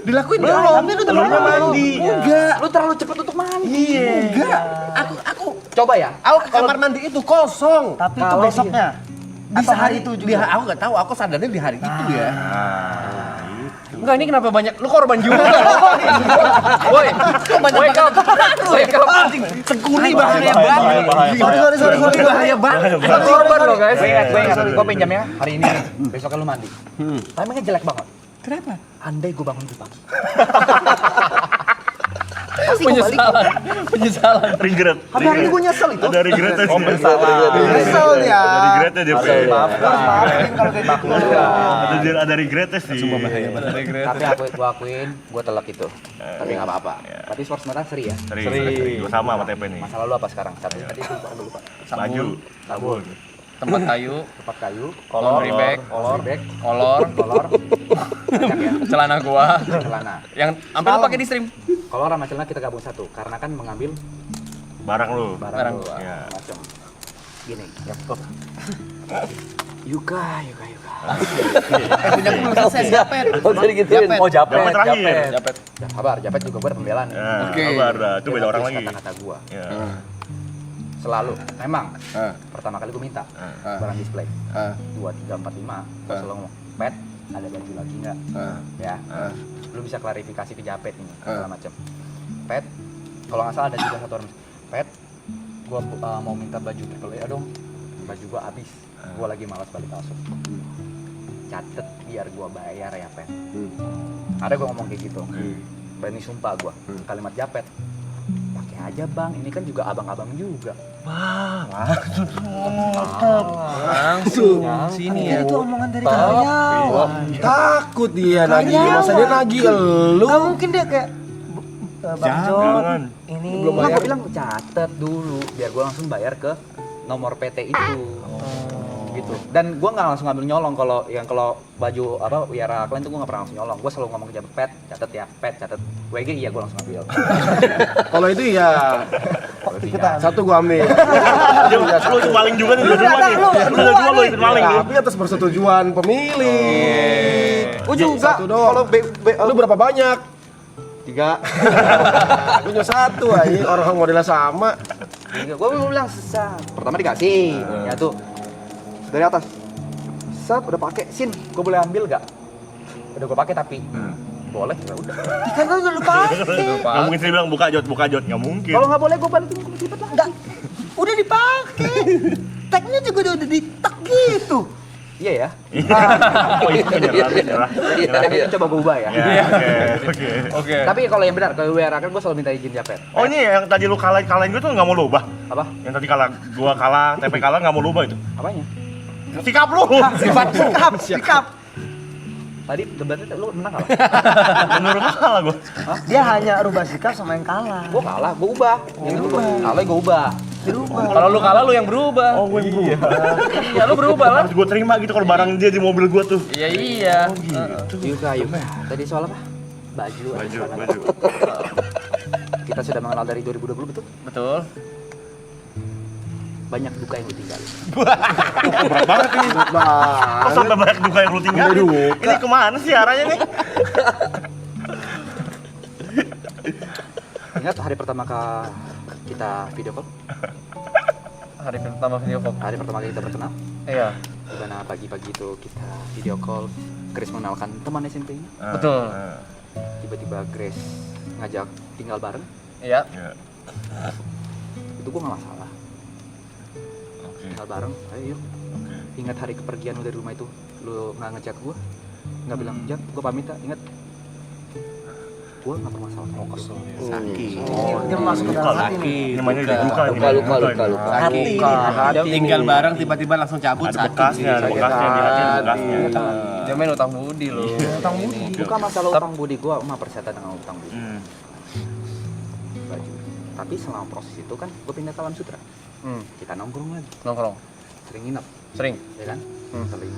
Dilakuin nggak? Tapi lu udah mandi. Enggak. Lu terlalu cepet untuk mandi. Iya. Enggak. Aku Coba ya. aku ke kamar mandi itu kosong. Tapi itu Kalau besoknya. Bisa Atau hari itu juga. Aku nggak tahu. Aku sadarnya di hari itu ya. Enggak, ini kenapa banyak? Lu korban juga. Woi, wake up. Anjing, seguni bahaya banget. Sorry. Bahaya banget. Korban lo guys. Gue ingat. Gue pinjamnya hari ini nih. Besoknya lu mandi. Timingnya jelek banget. Kenapa? Andai gue bangun di pagi. Penyesalan. Regret. Habis hari ini gue nyesel itu. Ada regretnya sih. Nyesel ya. Ada regretnya dia, Pe. Maafin kalau kayak gitu. Ada regretnya sih. Tapi gue akuin, gue telak itu. Tapi nggak apa-apa. Tapi sport sebenarnya seri ya. Seri. Gua sama TP nih. Masa lalu apa sekarang? Tadi itu gue lupa. Baju. Sabun, Tempat kayu, tempat kayu, laundry bag, bag, kolor, banyak ya, celana gua. celana. Yang sampai lu pakai di stream. Kolor sama celana kita gabung satu, karena kan mengambil Barang lu. barang gua. Iya. macam. Gini, Yuka. Punya belum selesai Japet. Oh jadi gituin. Oh Japet terakhir. Japet. Ya, kabar, Japet juga gue ada pembelaan. Ya, kabar dah. Itu beda orang lagi. Kata-kata gue. Ya. Selalu, memang. Pertama kali gue minta barang display. 2, 3, 4, 5. Gue selalu ngomong, Pet, ada baju lagi nggak? Ya. Lu bisa klarifikasi ke Japet ini, segala macam. Pet, kalau nggak salah ada juga satu orang. Pet, gue mau minta baju triple A dong. Baju gue habis. Gue lagi malas balik kasut. Catet biar gue bayar ya, Pet. Ada gue ngomong kayak gitu. Berani sumpah gue. Kalimat Japet. Pakai aja bang, ini kan juga abang-abang juga. Langsung sini ya. Itu omongan dari karyawan. Takut dia nagih, masa dia nagih lu. Gak mungkin dia kayak Bang Jod, Jangan. ini Nggak, gue bilang catet dulu biar gue langsung bayar ke nomor PT itu. Gitu. Dan gue nggak langsung ngambil nyolong kalau baju apa Wiara Klan tuh gue nggak pernah langsung nyolong. Gue selalu ngomong ke Jabat, Pet, catet ya, Pet, catet. WG iya gue langsung ambil. Kalau itu ya ikutan. satu gua ambil. Lu itu maling juga nih, lu nih. Lu udah dua lu itu maling nih. Tapi atas persetujuan pemilik. Gue juga Satu doang. Lu berapa banyak? 3. Gue cuma satu aja, orang modelnya sama. Gue bilang sesat. Pertama dikasih, ya tuh dari atas. Set, udah pakai, Sin, gue boleh ambil gak? Udah gue pakai tapi boleh, ya udah. Kan lu udah lupa. Nggak mungkin sih bilang buka jod, nggak mungkin. Kalau nggak boleh gue balikin ke sipet lah. Enggak. Udah dipakai. Tagnya juga udah ditek gitu. Iya ya. Oh itu menyerah. Tapi ini coba gue ubah ya. Ya, oke. Oke. Tapi kalau yang benar, kalau WR kan gue selalu minta izin Japet. Oh ini yang tadi lu kalahin gue tuh nggak mau lu ubah? Apa? Yang tadi gua kalah, TP kalah nggak mau lu ubah itu? Apanya? Sikap lu! Sikap. Tadi debatnya lu menang kalah? Menurut lu kalah gua. Dia hanya rubah sikap sama yang kalah. Gue kalah, gue ubah. Yang itu gue kalah, gue ubah. Dirubah. Kalau lu kalah lu yang berubah. Oh gue yang berubah. Iya, lu berubah lah. Harus gua terima gitu kalau barang dia di mobil gua tuh. Iya. Yuka. Tadi soal apa? Baju. Kita sudah mengenal dari 2020 betul? Betul. Banyak duka yang lu tinggalin. Berat banget ini. Kok sampai banyak duka yang lu tinggalin? Ini kemana sih arahnya nih? Ingat hari pertama kita video call? Hari pertama video call. Hari pertama kali kita berkenal? Iya. Dimana pagi-pagi itu kita video call, Grace mengenalkan teman SMP-nya. Betul. Tiba-tiba Grace ngajak tinggal bareng, Iya. itu gue gak masalah. Tinggal bareng, ayo yuk. Ingat hari kepergian lu dari rumah itu, lu gak ngechat gue, gak bilang, Jat, gue pamit ya, ingat. Gue gak bermasalah sama itu. Sakit. Dia masuk ke dalam hati nih. Ini mainnya udah duka. Luka. Hati ini. Dia tinggal bareng tiba-tiba langsung cabut Ada bekasnya, ada bekasnya di hati, ada bekasnya. Dia main utang budi loh. Utang budi. Bukan masalah utang budi, gue mah persetan dengan utang budi. Baju. Tapi selama proses itu kan, gue pindah ke Alam Sutra. Kita nongkrong lagi, Nongkrong. sering nginep, Sering. ya kan? Sering.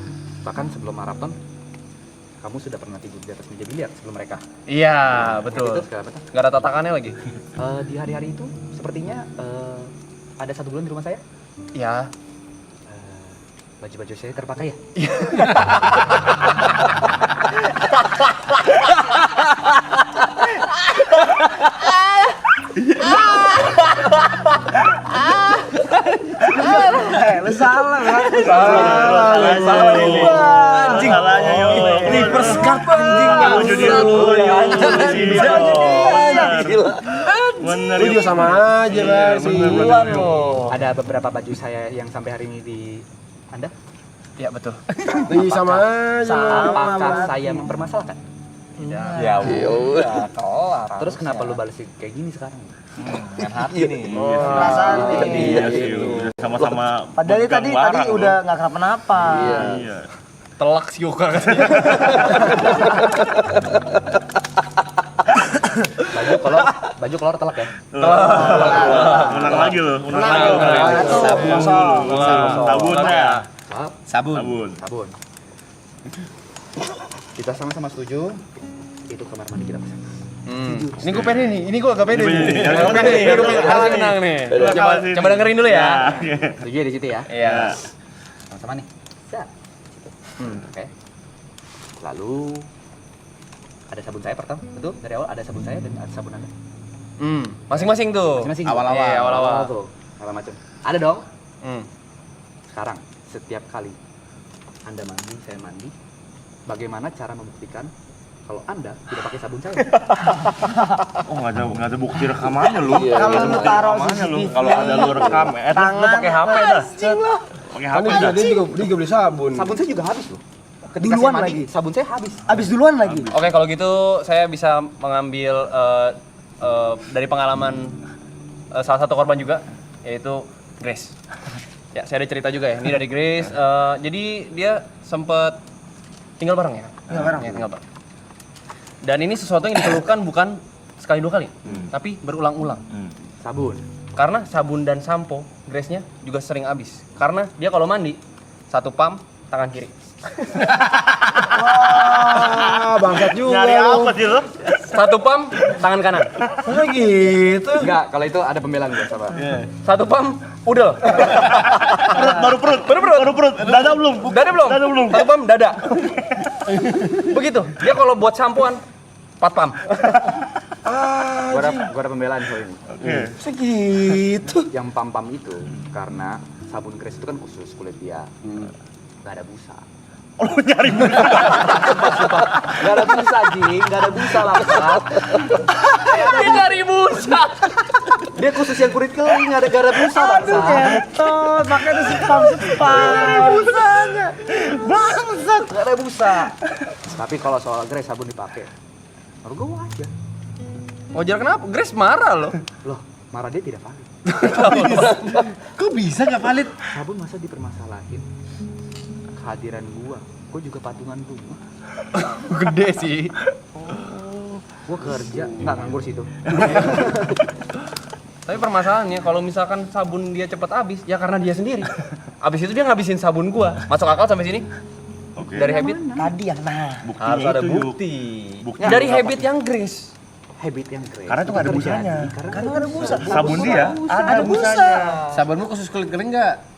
Bahkan sebelum maraton, kamu sudah pernah tidur di atas meja biliar sebelum mereka. Iya, Itu betul. segala macam. Gak ada tatakannya lagi. Di hari-hari itu, sepertinya ada 1 bulan di rumah saya. Iya. Baju-baju saya terpakai ya? Lu salah, Bang. Anjing. Salahnya yo. Reverse card anjing. Lu jadi lu. Bener. Lu juga sama aja lah sih. Ada beberapa baju saya yang sampai hari ini di Anda? Iya, betul. Iya sama aja. Apakah saya mempermasalahkan? Ya udah, kelar. Terus kenapa lu balas kayak gini sekarang? Dengan hati nih. Perasaan nih. Iya sih. Sama-sama. Padahal pegang tadi barang, lu. udah nggak kenapa-napa. Iya. Telak si Yoka katanya. Baju kolor telak ya? Menang lagi lu. Menang lagi lu. Sabun ya. Sabun. Sabun. Kita sama-sama setuju. Itu kamar mandi kita pasang. Ini gue pede nih, ini gue agak pede nih. Ini Agak pede nih, kalah menang nih. Coba dengerin dulu ya. Setuju ya di situ ya? Iya. Sama-sama nih. Siap. Oke. Lalu ada sabun saya pertama, betul? Dari awal ada sabun saya dan ada sabun Anda. Masing-masing tuh. Masing-masing. Awal-awal. Iya, awal-awal. Tuh, segala macam. Ada dong. Hmm. Sekarang setiap kali Anda mandi, saya mandi, bagaimana cara membuktikan kalau Anda tidak pakai sabun saya? Oh nggak ada bukti rekamannya lu. Kalau lu taruh Rekamannya lu. CCTV, Kalau ada lu rekam, lu pakai HP dah. Pakai Kan HP dia dah. dia juga beli sabun. Sabun saya juga habis loh. Ketika Duluan saya mandi, lagi? sabun saya habis. Abis duluan lagi. Oke, kalau gitu saya bisa mengambil dari pengalaman salah satu korban juga, yaitu Grace. Ya, saya ada cerita juga ya. Ini dari Grace. Jadi dia sempat tinggal bareng ya? Tinggal bareng. Ya, tinggal bareng. Dan ini sesuatu yang dikeluhkan bukan sekali 2 kali, tapi berulang-ulang. Sabun. Karena sabun dan sampo, Grace-nya juga sering habis. Karena dia kalau mandi, 1 pump tangan kiri. Ah, bangsat juga. Nyari apa sih lo? 1 pump tangan kanan. Masa gitu? Enggak, kalau itu ada pembelaan gue sama. 1 pump udel. Baru perut. Dada belum? Dada belum? Dada belum. 1 pump dada. Begitu. Dia kalau buat sampoan 4 pump. Gua ada pembelaan soal ini. Oke. Segitu. Yang pam-pam itu karena sabun Grace itu kan khusus kulit dia. Gak ada busa. Oh, lu nyari busa. Gak ada busa, Jing. Gak ada busa langsat. Dia nyari busa. Dia khusus yang kulit kering, gak ada busa Aduh langsat. kentot, makanya spam. Busanya. Bangsat. Gak ada busa. Tapi kalau soal Grace sabun dipakai, menurut gue wajar. Wajar kenapa? Grace marah loh. Loh, marah dia tidak valid. Kok bisa nggak valid? Sabun masa dipermasalahin? Kehadiran gua juga patungan bunga. Gede sih. Gua kerja, nggak nganggur situ. Tapi permasalahannya kalau misalkan sabun dia cepet habis, ya karena dia sendiri. Habis itu dia ngabisin sabun gua. Masuk akal sampai sini? Oke. Dari habit? Tadi yang nah. Buktinya Harus ada itu, Yuk. bukti. Buktinya Dari apa? habit yang Grace. Habit yang Grace. Karena itu nggak ada terjadi busanya. Karena Karena ada busa. Sabun dia Ada busa. Sabunmu khusus kulit kering nggak?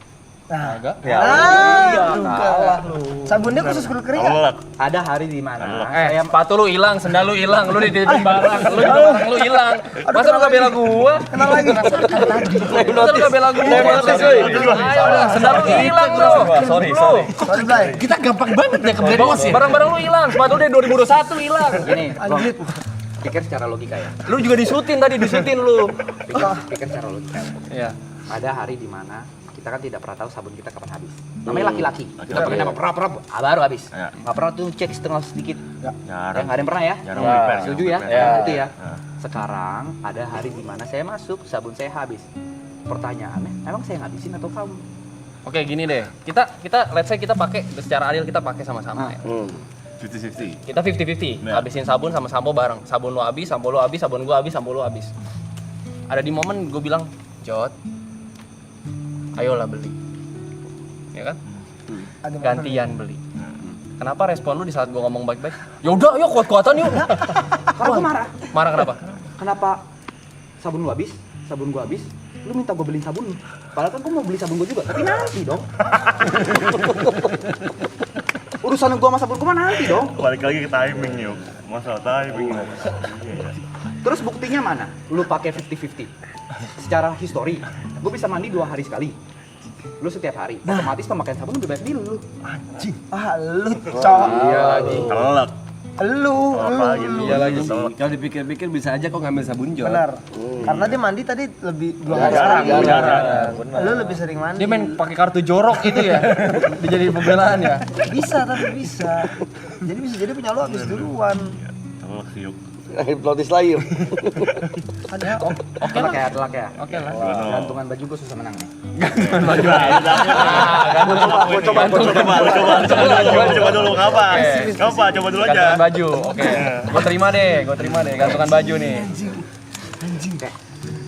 Nah, Agak. kalah lu. Sabunnya khusus kulit kering nggak? Tolak. ada hari di mana Sepatu lu hilang, sendal lu hilang, lu dititipin barang, lu juga barang lu hilang. Masa lu gak bela gua? Kenal lagi. Masa lu gak bela gua? Ayo udah, sendal lu hilang lu. Sorry. Sorry, Blay. Kita gampang banget ya ke brainwash ya. Barang-barang lu hilang, sepatu dia 2021 hilang. gini, Bang. Pikir secara logika ya. Lu juga disutin tadi, disutin lu. Pikir secara logika. Iya. Ada hari di mana kita kan tidak pernah tahu sabun kita kapan habis. Namanya laki-laki. Kita pakai nama perap baru habis. Ya. Nggak pernah tuh cek setengah sedikit. Ya Jarang. nggak ada yang pernah ya. Jarang repair. Setuju ya? Ya. Itu ya. Sekarang ada hari di mana saya masuk, sabun saya habis. Pertanyaannya, emang saya ngabisin atau kamu? Oke, gini deh. Kita let's say kita pakai secara adil kita pakai sama-sama ya. 50-50. Kita 50-50. Ya. Habisin sabun sama sampo bareng. Sabun lu habis, sampo lu habis, sabun gua habis, sampo lu habis. Ada di momen gue bilang, "Jot, ayolah beli." Ya kan? Gantian beli. Kenapa respon lu di saat gua ngomong baik-baik? Ya udah, ayo kuat-kuatan yuk. Karena gue marah. Marah kenapa? Kenapa sabun lu habis, sabun gua habis, lu minta gua beliin sabun lu? Padahal kan gua mau beli sabun gua juga, tapi nanti dong. Urusan gua sama sabun gua mah nanti dong. Balik lagi ke timing yuk. Masalah timing. Terus buktinya mana? Lu pakai 50-50. Secara histori, gua bisa mandi 2 hari sekali. Lu setiap hari, otomatis pemakaian sabun lebih baik di lu. Ah, lu cowok. Iya lagi. Telak. Lu. Telak lagi lu. Iya lagi. Telak. Kalau dipikir-pikir bisa aja kok ngambil sabun Jot. Benar. Karena dia mandi tadi lebih 2 hari Jarang, sekali. jarang. Lu lebih sering mandi. Dia main pakai kartu jorok itu ya. Dijadiin pembelaan ya. Bisa tapi bisa. Jadi bisa jadi punya lu habis duluan. Telak sih yuk. Hipnotis lagi. Ada Oke Telak lah. ya, telak ya. Oke lah. Gantungan baju gua susah menang nih. Coba dulu ngapa? Ngapa? Coba dulu aja. Gantungan baju. Oke. Gua terima deh gantungan baju nih. Oke,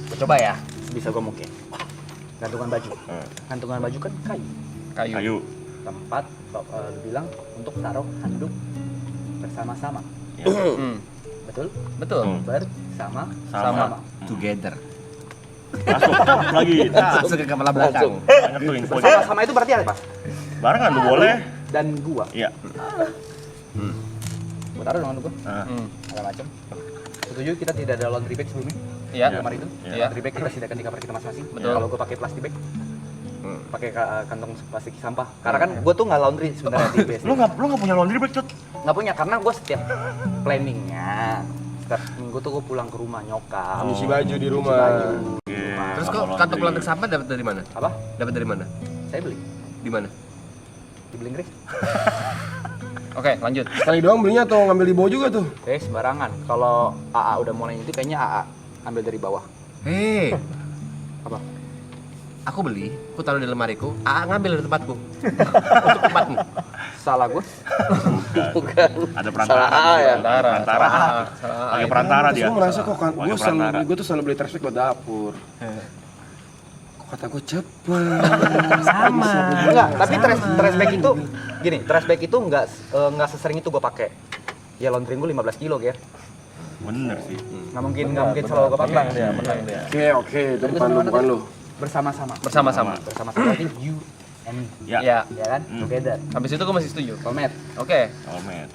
gua coba ya. Bisa gua mungkin. Gantungan baju. Gantungan baju kan kayu. Kayu. Ayo. Tempat lu bilang untuk taruh handuk bersama-sama. Hmm. Betul? Betul. Bersama. Sama. Together. Masuk lagi. Masuk ke kepala belakang. Banyak tuh infonya. Bersama-sama itu berarti apa? Barengan lu boleh. Dan gua. Iya. Gua taruh dengan gua. Hmm. Segala macam. Setuju kita tidak ada laundry bag sebelumnya? Iya. Kamar itu? Iya. Laundry bag kita sediakan di kamar kita masing-masing. Betul. Kalau gua pakai plastik bag, pakai kantong plastik sampah. Karena kan gua tuh nggak laundry sebenarnya di BSD. Lu nggak punya laundry bag, Cut? Nggak punya, karena gua setiap planningnya setiap minggu tuh gua pulang ke rumah nyokap. Ngisi baju di rumah. Terus kok kantong plastik sampah dapat dari mana? Apa? Dapat dari mana? Saya beli Di mana? di Blinggris. Oke, lanjut. Sekali doang belinya atau ngambil di bawah juga tuh? Sembarangan. Kalau AA udah mulai itu kayaknya AA ambil dari bawah. Hei, Apa? aku beli, aku taruh di lemariku, ngambil dari tempatku. Untuk tempatmu. Salah gue. Bukan. Ada perantara. Salah A ya? Perantara. Pakai perantara dia. Gue merasa kok kan, Pakai perantara. gue tuh selalu beli trash bag buat dapur. Kok kata gue cepet. Sama. Enggak, tapi trash bag itu gini, trash bag itu enggak sesering itu gue pakai. Ya laundry gue 15 kilo ya. Bener sih. Nggak mungkin selalu gue pakai. Menang dia. Oke, itu bukan lu. Bersama-sama. Bersama-sama. Bersama-sama berarti you and me. Ya. Ya. Ya kan? Together. Habis itu gue masih setuju. Komet. Oke. Oh, man.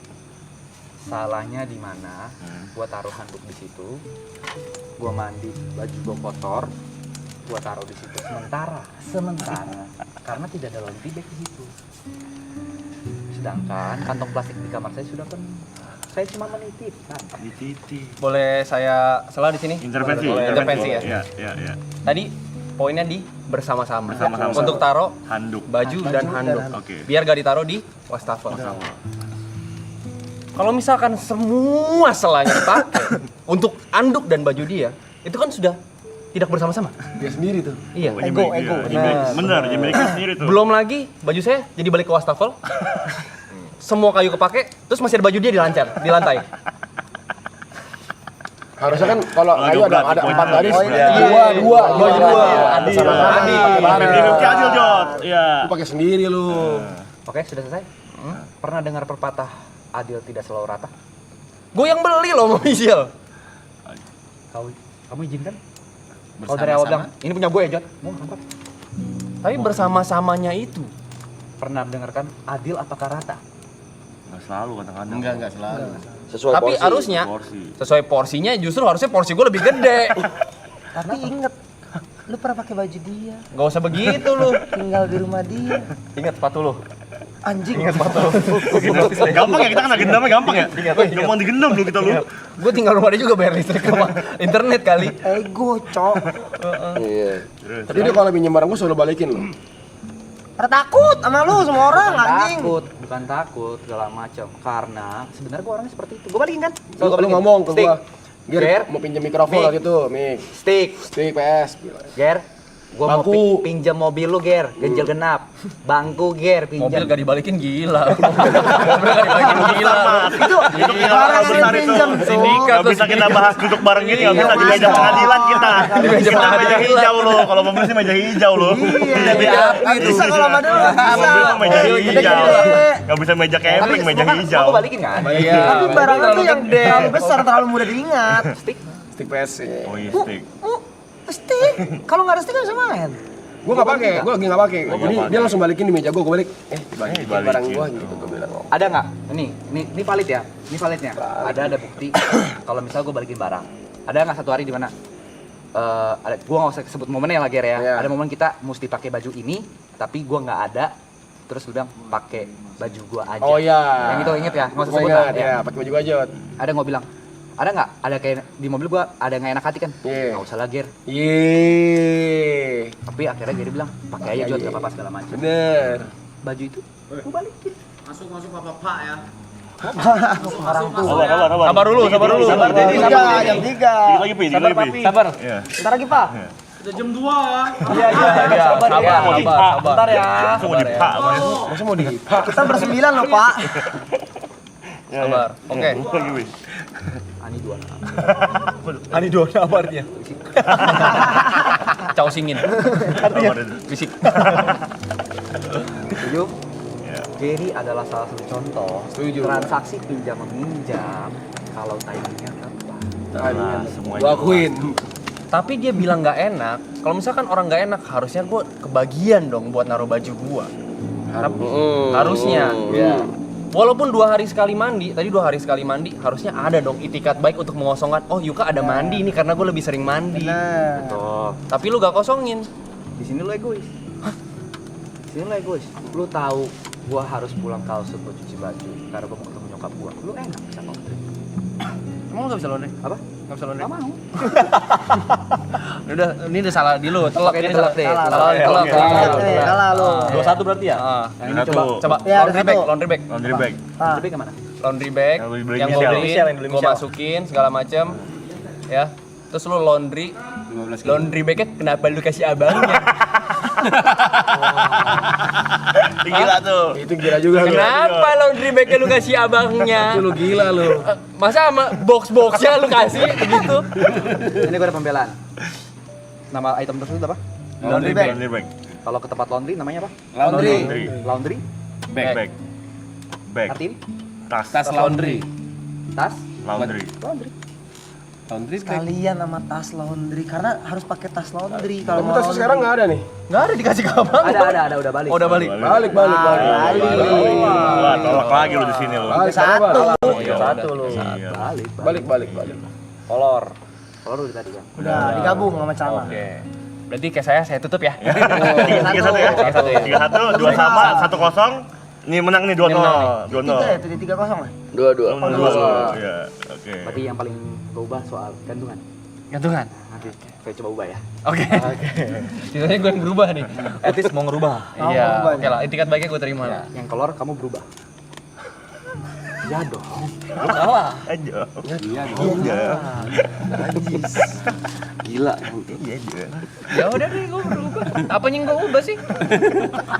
Salahnya di mana? Gua taruh handuk di situ. Gua mandi, baju gua kotor. Gua taruh di situ sementara karena tidak ada laundry bag di situ. Sedangkan kantong plastik di kamar saya sudah penuh. Saya cuma menitipkan. Di titik. Boleh saya salah di sini? Intervensi. Boleh intervensi ya. Iya. Tadi poinnya di bersama-sama. Bersama-sama. Untuk taruh Handuk. baju dan handuk. Oke. Biar gak ditaruh di wastafel. Kalau misalkan semua selanya dipakai untuk anduk dan baju dia, itu kan sudah tidak bersama-sama. Dia sendiri tuh. Iya. Ego. Bener, dia miliknya sendiri tuh. Belum lagi baju saya jadi balik ke wastafel. Semua kayu kepake, terus masih ada baju dia di lantai. Harusnya kan kalau Oh, kayu berat, ada 4 poinnya. baris, Oh, iya. dua. Adil. Sama-sama Adil. pakai bareng. Bukti adil, Jot. Iya. Lu pakai sendiri lu. Oke, sudah selesai? Pernah dengar pepatah adil tidak selalu rata? Gue yang beli loh sama Michelle. Kamu izinkan? Kalau dari awal bilang, ini punya gue ya, Jot. Mau angkat. Tapi bersama-samanya itu Pernah mendengarkan adil apakah rata? Nggak selalu kadang-kadang. Enggak selalu. Sesuai tapi porsi. harusnya Porsi. sesuai porsinya, justru harusnya porsi gue lebih gede. Tapi inget, lu pernah pakai baju dia, Gak usah begitu lu. tinggal di rumah dia. Ingat sepatu lu. Anjing. Gampang ya, kita kan gendamnya gampang ya? Gampang digendam lu kita lu. Gue tinggal rumah dia juga bayar listrik sama internet kali. Ego, cok. Iya. Tapi dia kalau pinjam barang gue selalu balikin lu. Pada takut sama lu semua orang anjing. Bukan takut segala macam. Karena sebenarnya gue orangnya seperti itu. Gue balikin kan? Lu ngomong ke Stick. gua. Ger. Ger, mau pinjam mikrofon Mic. lah gitu, mic. Stick. Stick PS. Ger. Gue mau Bangku. pinjam mobil lu, Ger. Ganjil genap. Bangku, Ger, Mobil pinjam. gak dibalikin gila. Mobil gak dibalikin gila. Itu Orang besar yang itu. pinjam, Sindikat Nggak bisa kita bahas duduk bareng gini, nggak bisa di meja pengadilan kita. Di meja Kita pengadilan. meja hijau lo, kalau mobil sih meja hijau lo. Iya, nggak bisa kalau sama dia nggak bisa. Mobil mah meja Mobil hijau. gede-gede. Nggak bisa meja camping, meja hijau. Gue balikin kan? Iya. Tapi barangnya tuh yang terlalu besar, terlalu mudah diingat. Stick. Stick PS. Oh iya, stick. Stick. Kalau nggak ada stick nggak bisa main. Gue gak pakai, gue lagi gak pakai. Jadi dia langsung balikin di meja gue balik. Balikin dibalikin. barang gue gitu gue bilang. Ada nggak? Ini valid ya? Ini validnya. Ada bukti. Kalau misal gue balikin barang. Ada nggak satu hari di mana? Ada. Gue nggak usah sebut momennya lagi ya. Iya. Ada momen kita mesti pakai baju ini, tapi gue nggak ada. Terus udah pakai baju gue aja. Oh iya. Yang itu inget ya? Nggak usah Gue sebut ingat, lah. ya, pakai baju aja. Ada yang mau bilang, ada nggak? Ada kayak di mobil gue ada yang nggak enak hati kan? Iya. Nggak usah lah, Ger. Yeay. Tapi akhirnya Gary bilang, pakai aja Jod, nggak apa-apa segala macam. Bener. Baju itu gue balikin. Sabar dulu. Sabar, Jadi jam 3, jam 3. Dikit lagi, Pi, dikit lagi, Pi. Sabar. Iya. Bentar lagi, Pak. Iya. Sabar. Bentar ya. Langsung mau dipak. Masa mau di Kita bersembilan loh, Pak. Sabar. Oke. Lagi, Pi. Ani dua apa artinya? Cao singin. Sabar itu. Fisik. Setuju? Iya. Gary adalah salah satu contoh Setuju. transaksi pinjam meminjam kalau timingnya tepat. Nah, semuanya. Gue akuin. Tapi dia bilang nggak enak. Kalau misalkan orang nggak enak, harusnya gue kebagian dong buat naruh baju gue. Harusnya. Iya. Walaupun 2 hari sekali mandi, tadi 2 hari sekali mandi, harusnya ada dong itikat baik untuk mengosongkan. Oh Yuka ada mandi nih karena gue lebih sering mandi. Nah, Tuh, Tapi lu gak kosongin. di sini lu egois. Di sini lu egois. Lu tahu gua harus pulang kaos buat cuci baju karena gua mau ketemu nyokap gua. Lu enak bisa laundry. Emang lu gak bisa laundry? Apa? Gak bisa laundry? Gak mau. Ini udah salah di lu, telak Oke, ini ini telak deh. Telak. kalah lu. 21 berarti ya? Nah, ini Satu. coba Ya, ada laundry bag, satu. laundry bag. Laundry bag. lebih kemana? Laundry bag Yang lu beli yang gue Michelle. beli, gue masukin segala macam. Ya. Terus lu laundry bagnya kenapa lu kasih abangnya? Gila tuh. Itu gila juga lu. Kenapa laundry bagnya lu kasih abangnya? Itu lu gila lu. Masa sama box-boxnya lu kasih begitu? Ini gue ada pembelaan. Nama item tersebut apa? Laundry bag. Laundry bag. Kalau ke tempat laundry namanya apa? Laundry. Laundry? Bag. Bag. Artiin? Tas laundry. Tas? Laundry. Laundry. Laundry bag. Kalian sama tas laundry karena harus pakai tas laundry kalau Kamu mau tas laundry. sekarang nggak ada nih? Nggak ada dikasih ke abang. Ada, udah balik. Oh, udah balik. Balik. Wah, tolak lagi lu di sini lu. Balik, Satu. Iya, Satu lu. Iya. Balik. Kolor. Kalau udah tadi kan. Udah digabung sama celana. Oke. Berarti kayak saya tutup ya. 3-1 ya. 3-1, 2 sama, 1-0. Ini menang nih 2-0. Tiga ya, 3-0 lah. 2-2. Iya, oke. Berarti yang paling gue ubah soal gantungan. Gantungan. Nanti saya coba ubah ya. Oke. Sisanya gue yang berubah nih. Etis mau ngerubah. Iya. Oke lah, itikat baiknya gue terima. Ya, yang kolor kamu berubah. Ya dong. Lu salah. Aja. Iya Gila. Ya udah deh, gue berubah. Apanya yang gue ubah sih?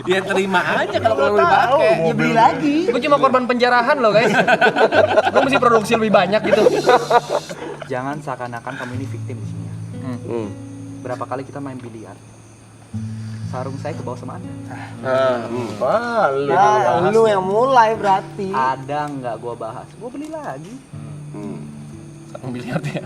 Ya terima aja kalau mau dipakai. Ya beli lagi. Gue cuma korban penjarahan loh guys. Gue mesti produksi lebih banyak gitu. Jangan seakan-akan kamu ini victim di sini ya. Berapa kali kita main biliar? Sarung saya ke bawah sama Anda. Balik. Nah, lu yang mulai berarti. Ada nggak gua bahas? Gua beli lagi. Sarung biliar ya.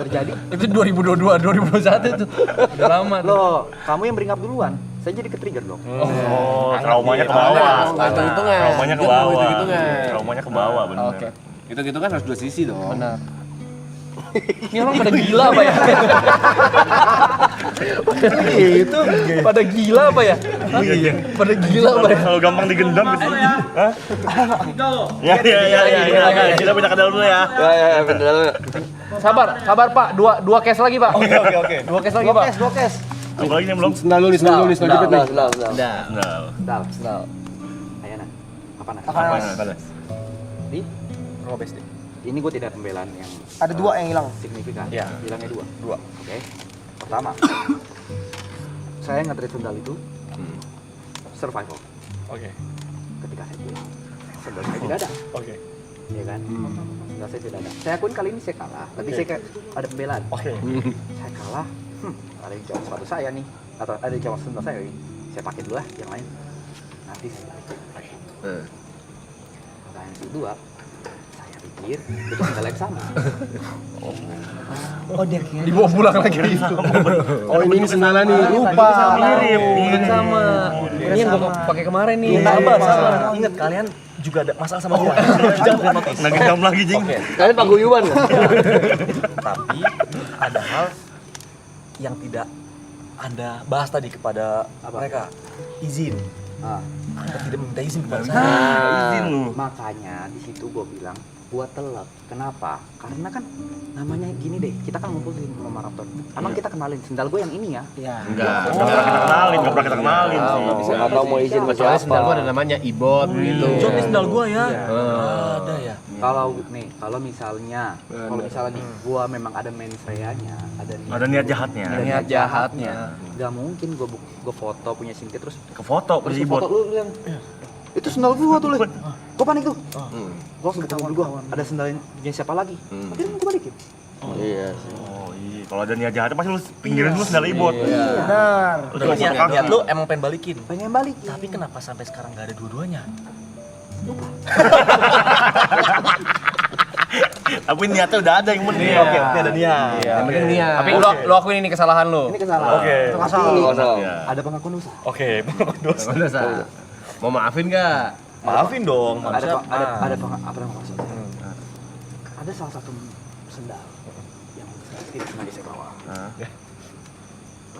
Terjadi? Itu 2022, 2021 itu. Udah lama tuh. Loh, kamu yang beringat duluan. Saya jadi ke-trigger dong. Oh, traumanya ke bawah. Hitung-hitungan. Traumanya ke Dia mau bawah. hitung-hitungan. Traumanya ke bawah bener. Oke. Itu kan harus dua sisi dong. Benar. Ini orang pada gila apa ya? Itu pada gila apa ya? Iya. Pada gila apa ya? Kalau gampang digendam gitu. Hah? Ya. Kita pindah ke dalam dulu ya. Ya, bener. Sabar Pak. Dua case lagi Pak. Oke. Dua case lagi Pak. Dua kes. Apa lagi nih belum? Sendal dulu nih, sendal jepit nih. Nah. Dal. Ayana. Apa nak? Apa? Di? Robes deh. Ini gue tidak pembelaan yang Ada dua yang hilang. signifikan. Iya. Hilangnya dua. Dua. Oke. Pertama, saya nge-treat sendal itu survival. Oke. Ketika saya pulang, sendal saya tidak ada. Oke. Iya kan? Sendal saya tidak ada. Saya akuin kali ini saya kalah, tapi saya kayak ada pembelaan. Oke. Saya kalah, ada yang jawab sepatu saya nih, atau ada yang jawab sendal saya ini. Saya pakai dulu lah, yang lain nanti saya pakai. Pertanyaan kedua, saya pikir itu sendal yang sama. Oh dia kira. Dibawa pulang lagi itu. Oh ini sendalnya nih, lupa. Mirip sama. Ini yang gua pakai kemarin nih. Sama. Ingat kalian juga ada masalah sama gua. Jangan notice. Lagi gendam lagi jing. Kalian paguyuban nggak? Tapi ada hal yang tidak Anda bahas tadi kepada mereka. Izin. Ah, Anda tidak meminta izin kepada saya. Izin lu. makanya di situ gue bilang buat telat. Kenapa? Karena kan namanya gini deh, kita kan ngumpul di rumah Raptor. Emang kita kenalin sendal gue yang ini ya? Iya. Enggak pernah kita kenalin sih. Nggak tahu mau izin sama siapa. Sendal gua ada namanya Ibot gitu. Jod ini sendal gua ya. Iya. Ada ya. Kalau misalnya nih, gua memang ada mens reanya, Ada niat jahatnya. Niat jahatnya. Gak mungkin gua foto punya Cynthia terus Ke foto terus ke foto Ibot. lu yang itu sendal gua tuh, Le. Gua panik tuh. Gua langsung ketahuan gua ada sendalnya siapa lagi. Akhirnya gua balikin. Iya. Oh iya, kalau ada niat jahatnya pasti lu pinggirin dulu sendal Ibot. Benar. Udah niat lu emang pengen balikin. Pengen balik. Tapi kenapa sampai sekarang nggak ada dua-duanya? Tapi niatnya udah ada yang penting. Oke, ada niat. Yang penting niat. Tapi lu akuin ini kesalahan lu. Ini kesalahan. Oke. Tapi Iya. ada pengakuan dosa. Oke, dosa. Dosa. Mau maafin nggak? Maafin dong. Ada apa namanya maksud saya? Ada salah satu sendal yang saya tidak sengaja saya bawa.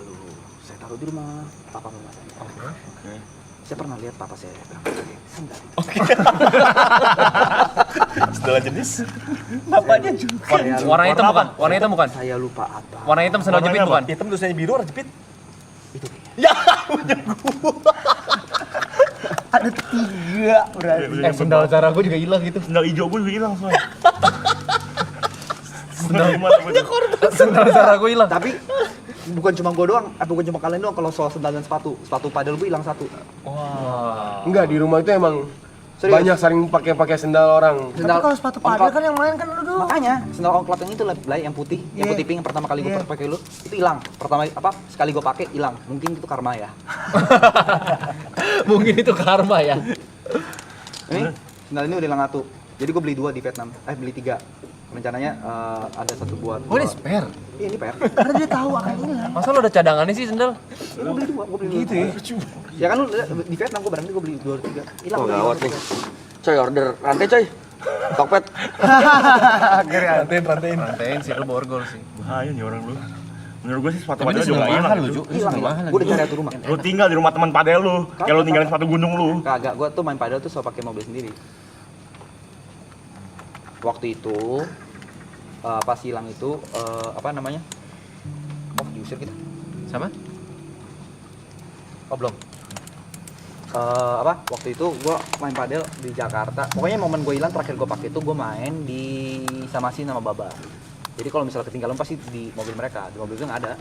Lalu saya taruh di rumah papa mama saya. Oke. Saya pernah lihat papa saya pakai sendal itu. Sendal jenis. Bapaknya juga. Warna hitam bukan? Warna hitam bukan? Saya lupa apa. Warna hitam sendal jepit Warnanya bukan? Hitam tulisannya biru warna jepit. Itu kayaknya. Ada tiga berarti. Sendal cara gue juga hilang gitu. Sendal hijau gue juga hilang soalnya. Sendal gimana? Sendal cara gue hilang. Tapi bukan cuma gue doang, bukan cuma kalian doang kalau soal sendal dan sepatu padel gue hilang satu. Enggak, di rumah itu emang Serius? banyak saling pakai sendal orang. Tapi kalau sepatu padel kan yang main kan lu doang. Makanya sendal on club yang itu lah, Blay, yang putih pink yang pertama kali gue pakai lu itu hilang. Pertama sekali gue pakai hilang. Mungkin itu karma ya. Mungkin itu karma ya. Ini sendal ini udah hilang satu. Jadi gue beli 2 di Vietnam. Beli 3. Rencananya ada 1 buat. Oh, ini spare. Iya, ini PR. Karena dia tahu akan hilang. Masa lo ada cadangannya sih sendal? Gue beli 2, gue beli 2. Gitu ya? Ya kan lu di Vietnam gue barangnya gue beli 2 3. Hilang. Oh gawat nih. Coy order rantai coy. Tokped. Rantain sih, lo borgol sih. Bahaya nih orang lu. Menurut gue sih sepatu Tapi padel itu juga sendal nggak mahal hilang lu, itu. Ju. Itu sendal mahal. Gue udah cari satu rumah. Lu tinggal di rumah teman padel lu. Kayak lu ninggalin sepatu gunung lu. Kagak, gue tuh main padel tuh selalu pakai mobil sendiri. Waktu itu pas hilang itu apa namanya? Oh, diusir kita. Sama? Oh, belum. Waktu itu gue main padel di Jakarta. Pokoknya momen gue hilang terakhir gue pakai itu gue main di Samasi sama Baba. Jadi kalau misalnya ketinggalan pasti di mobil mereka, di mobil gue nggak ada.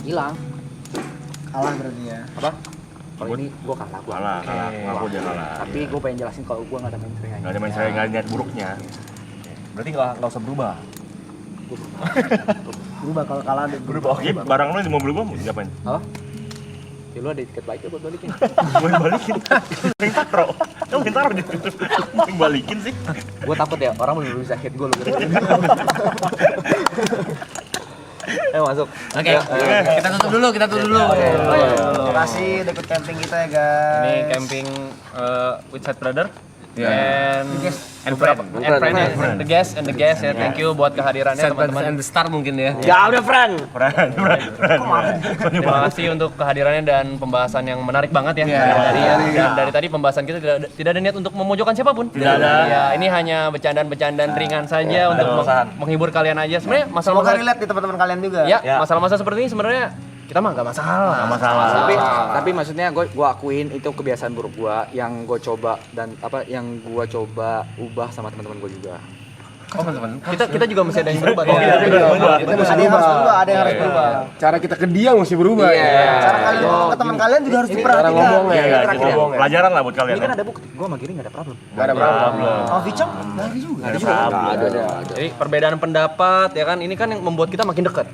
Hilang. Kalah berarti ya. Apa? Kalau ini gue kalah. Kalah. Ngaku dia kalah. Tapi gue pengen jelasin kalau gue nggak ada main sering Nggak ada main saya, nggak ada niat buruknya. Berarti nggak usah berubah. Berubah kalau kalah deh. Berubah. Oke, barang lu di mobil gua mau diapain? Apa? Ya lu ada tiket bike buat balikin. Gue balikin. Yang taro. Kamu yang taro gitu. Yang balikin sih. Gue takut ya orang belum bisa hit gue lu. Masuk. Oke, kita tutup dulu. Terima kasih udah ikut camping kita ya guys. Ini camping with Side Brother. And friend. The guest ya. Thank you buat kehadirannya teman-teman. And the star mungkin ya. Ya udah friend. Terima kasih untuk kehadirannya dan pembahasan yang menarik banget ya. Dari tadi pembahasan kita tidak ada niat untuk memojokkan siapapun. Tidak ada. Ya, ini hanya bercandaan-bercandaan ringan saja untuk menghibur kalian aja. Sebenarnya Semoga masalah-masalah relate di teman-teman kalian juga. ya, masalah-masalah seperti ini sebenarnya kita mah nggak masalah. Tapi maksudnya gue akuin itu kebiasaan buruk gue yang gue coba dan yang gue coba ubah sama teman-teman gue juga. Kita juga mesti ada yang berubah. Ada yang harus berubah. Cara kita ke dia mesti berubah. Cara kalian ke teman kalian juga harus diperhatikan. Ngomongnya. Pelajaran lah buat Ini kalian. kan ada bukti. Gue sama Giri nggak ada problem. Gak ada problem. Sama Vicom nggak ada juga. Ada. Jadi perbedaan pendapat ya kan ini kan yang membuat kita makin dekat.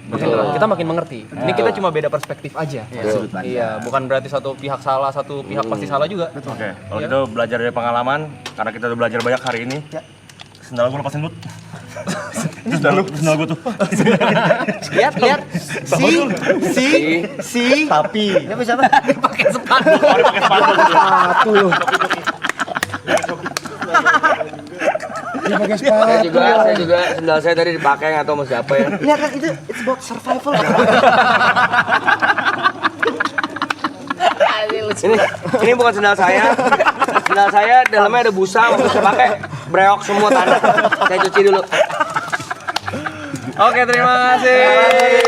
Kita makin mengerti. Ini kita cuma beda perspektif aja. Iya, bukan berarti satu pihak salah, satu pihak pasti salah juga. Oke, kalau gitu belajar dari pengalaman, karena kita udah belajar banyak hari ini. Sendal gue lepasin dulu. Sendal gue tuh. Lihat. Si. Tapi. Dia bisa apa? Pakai sepatu. Pakai sepatu. Saya juga sendal saya tadi dipakai nggak tahu sama siapa ya. Lihat kan itu it's about survival. Ini bukan sendal saya. Sendal saya dalamnya ada busa, waktu saya pakai breok semua tanah. Saya cuci dulu. Oke, terima kasih.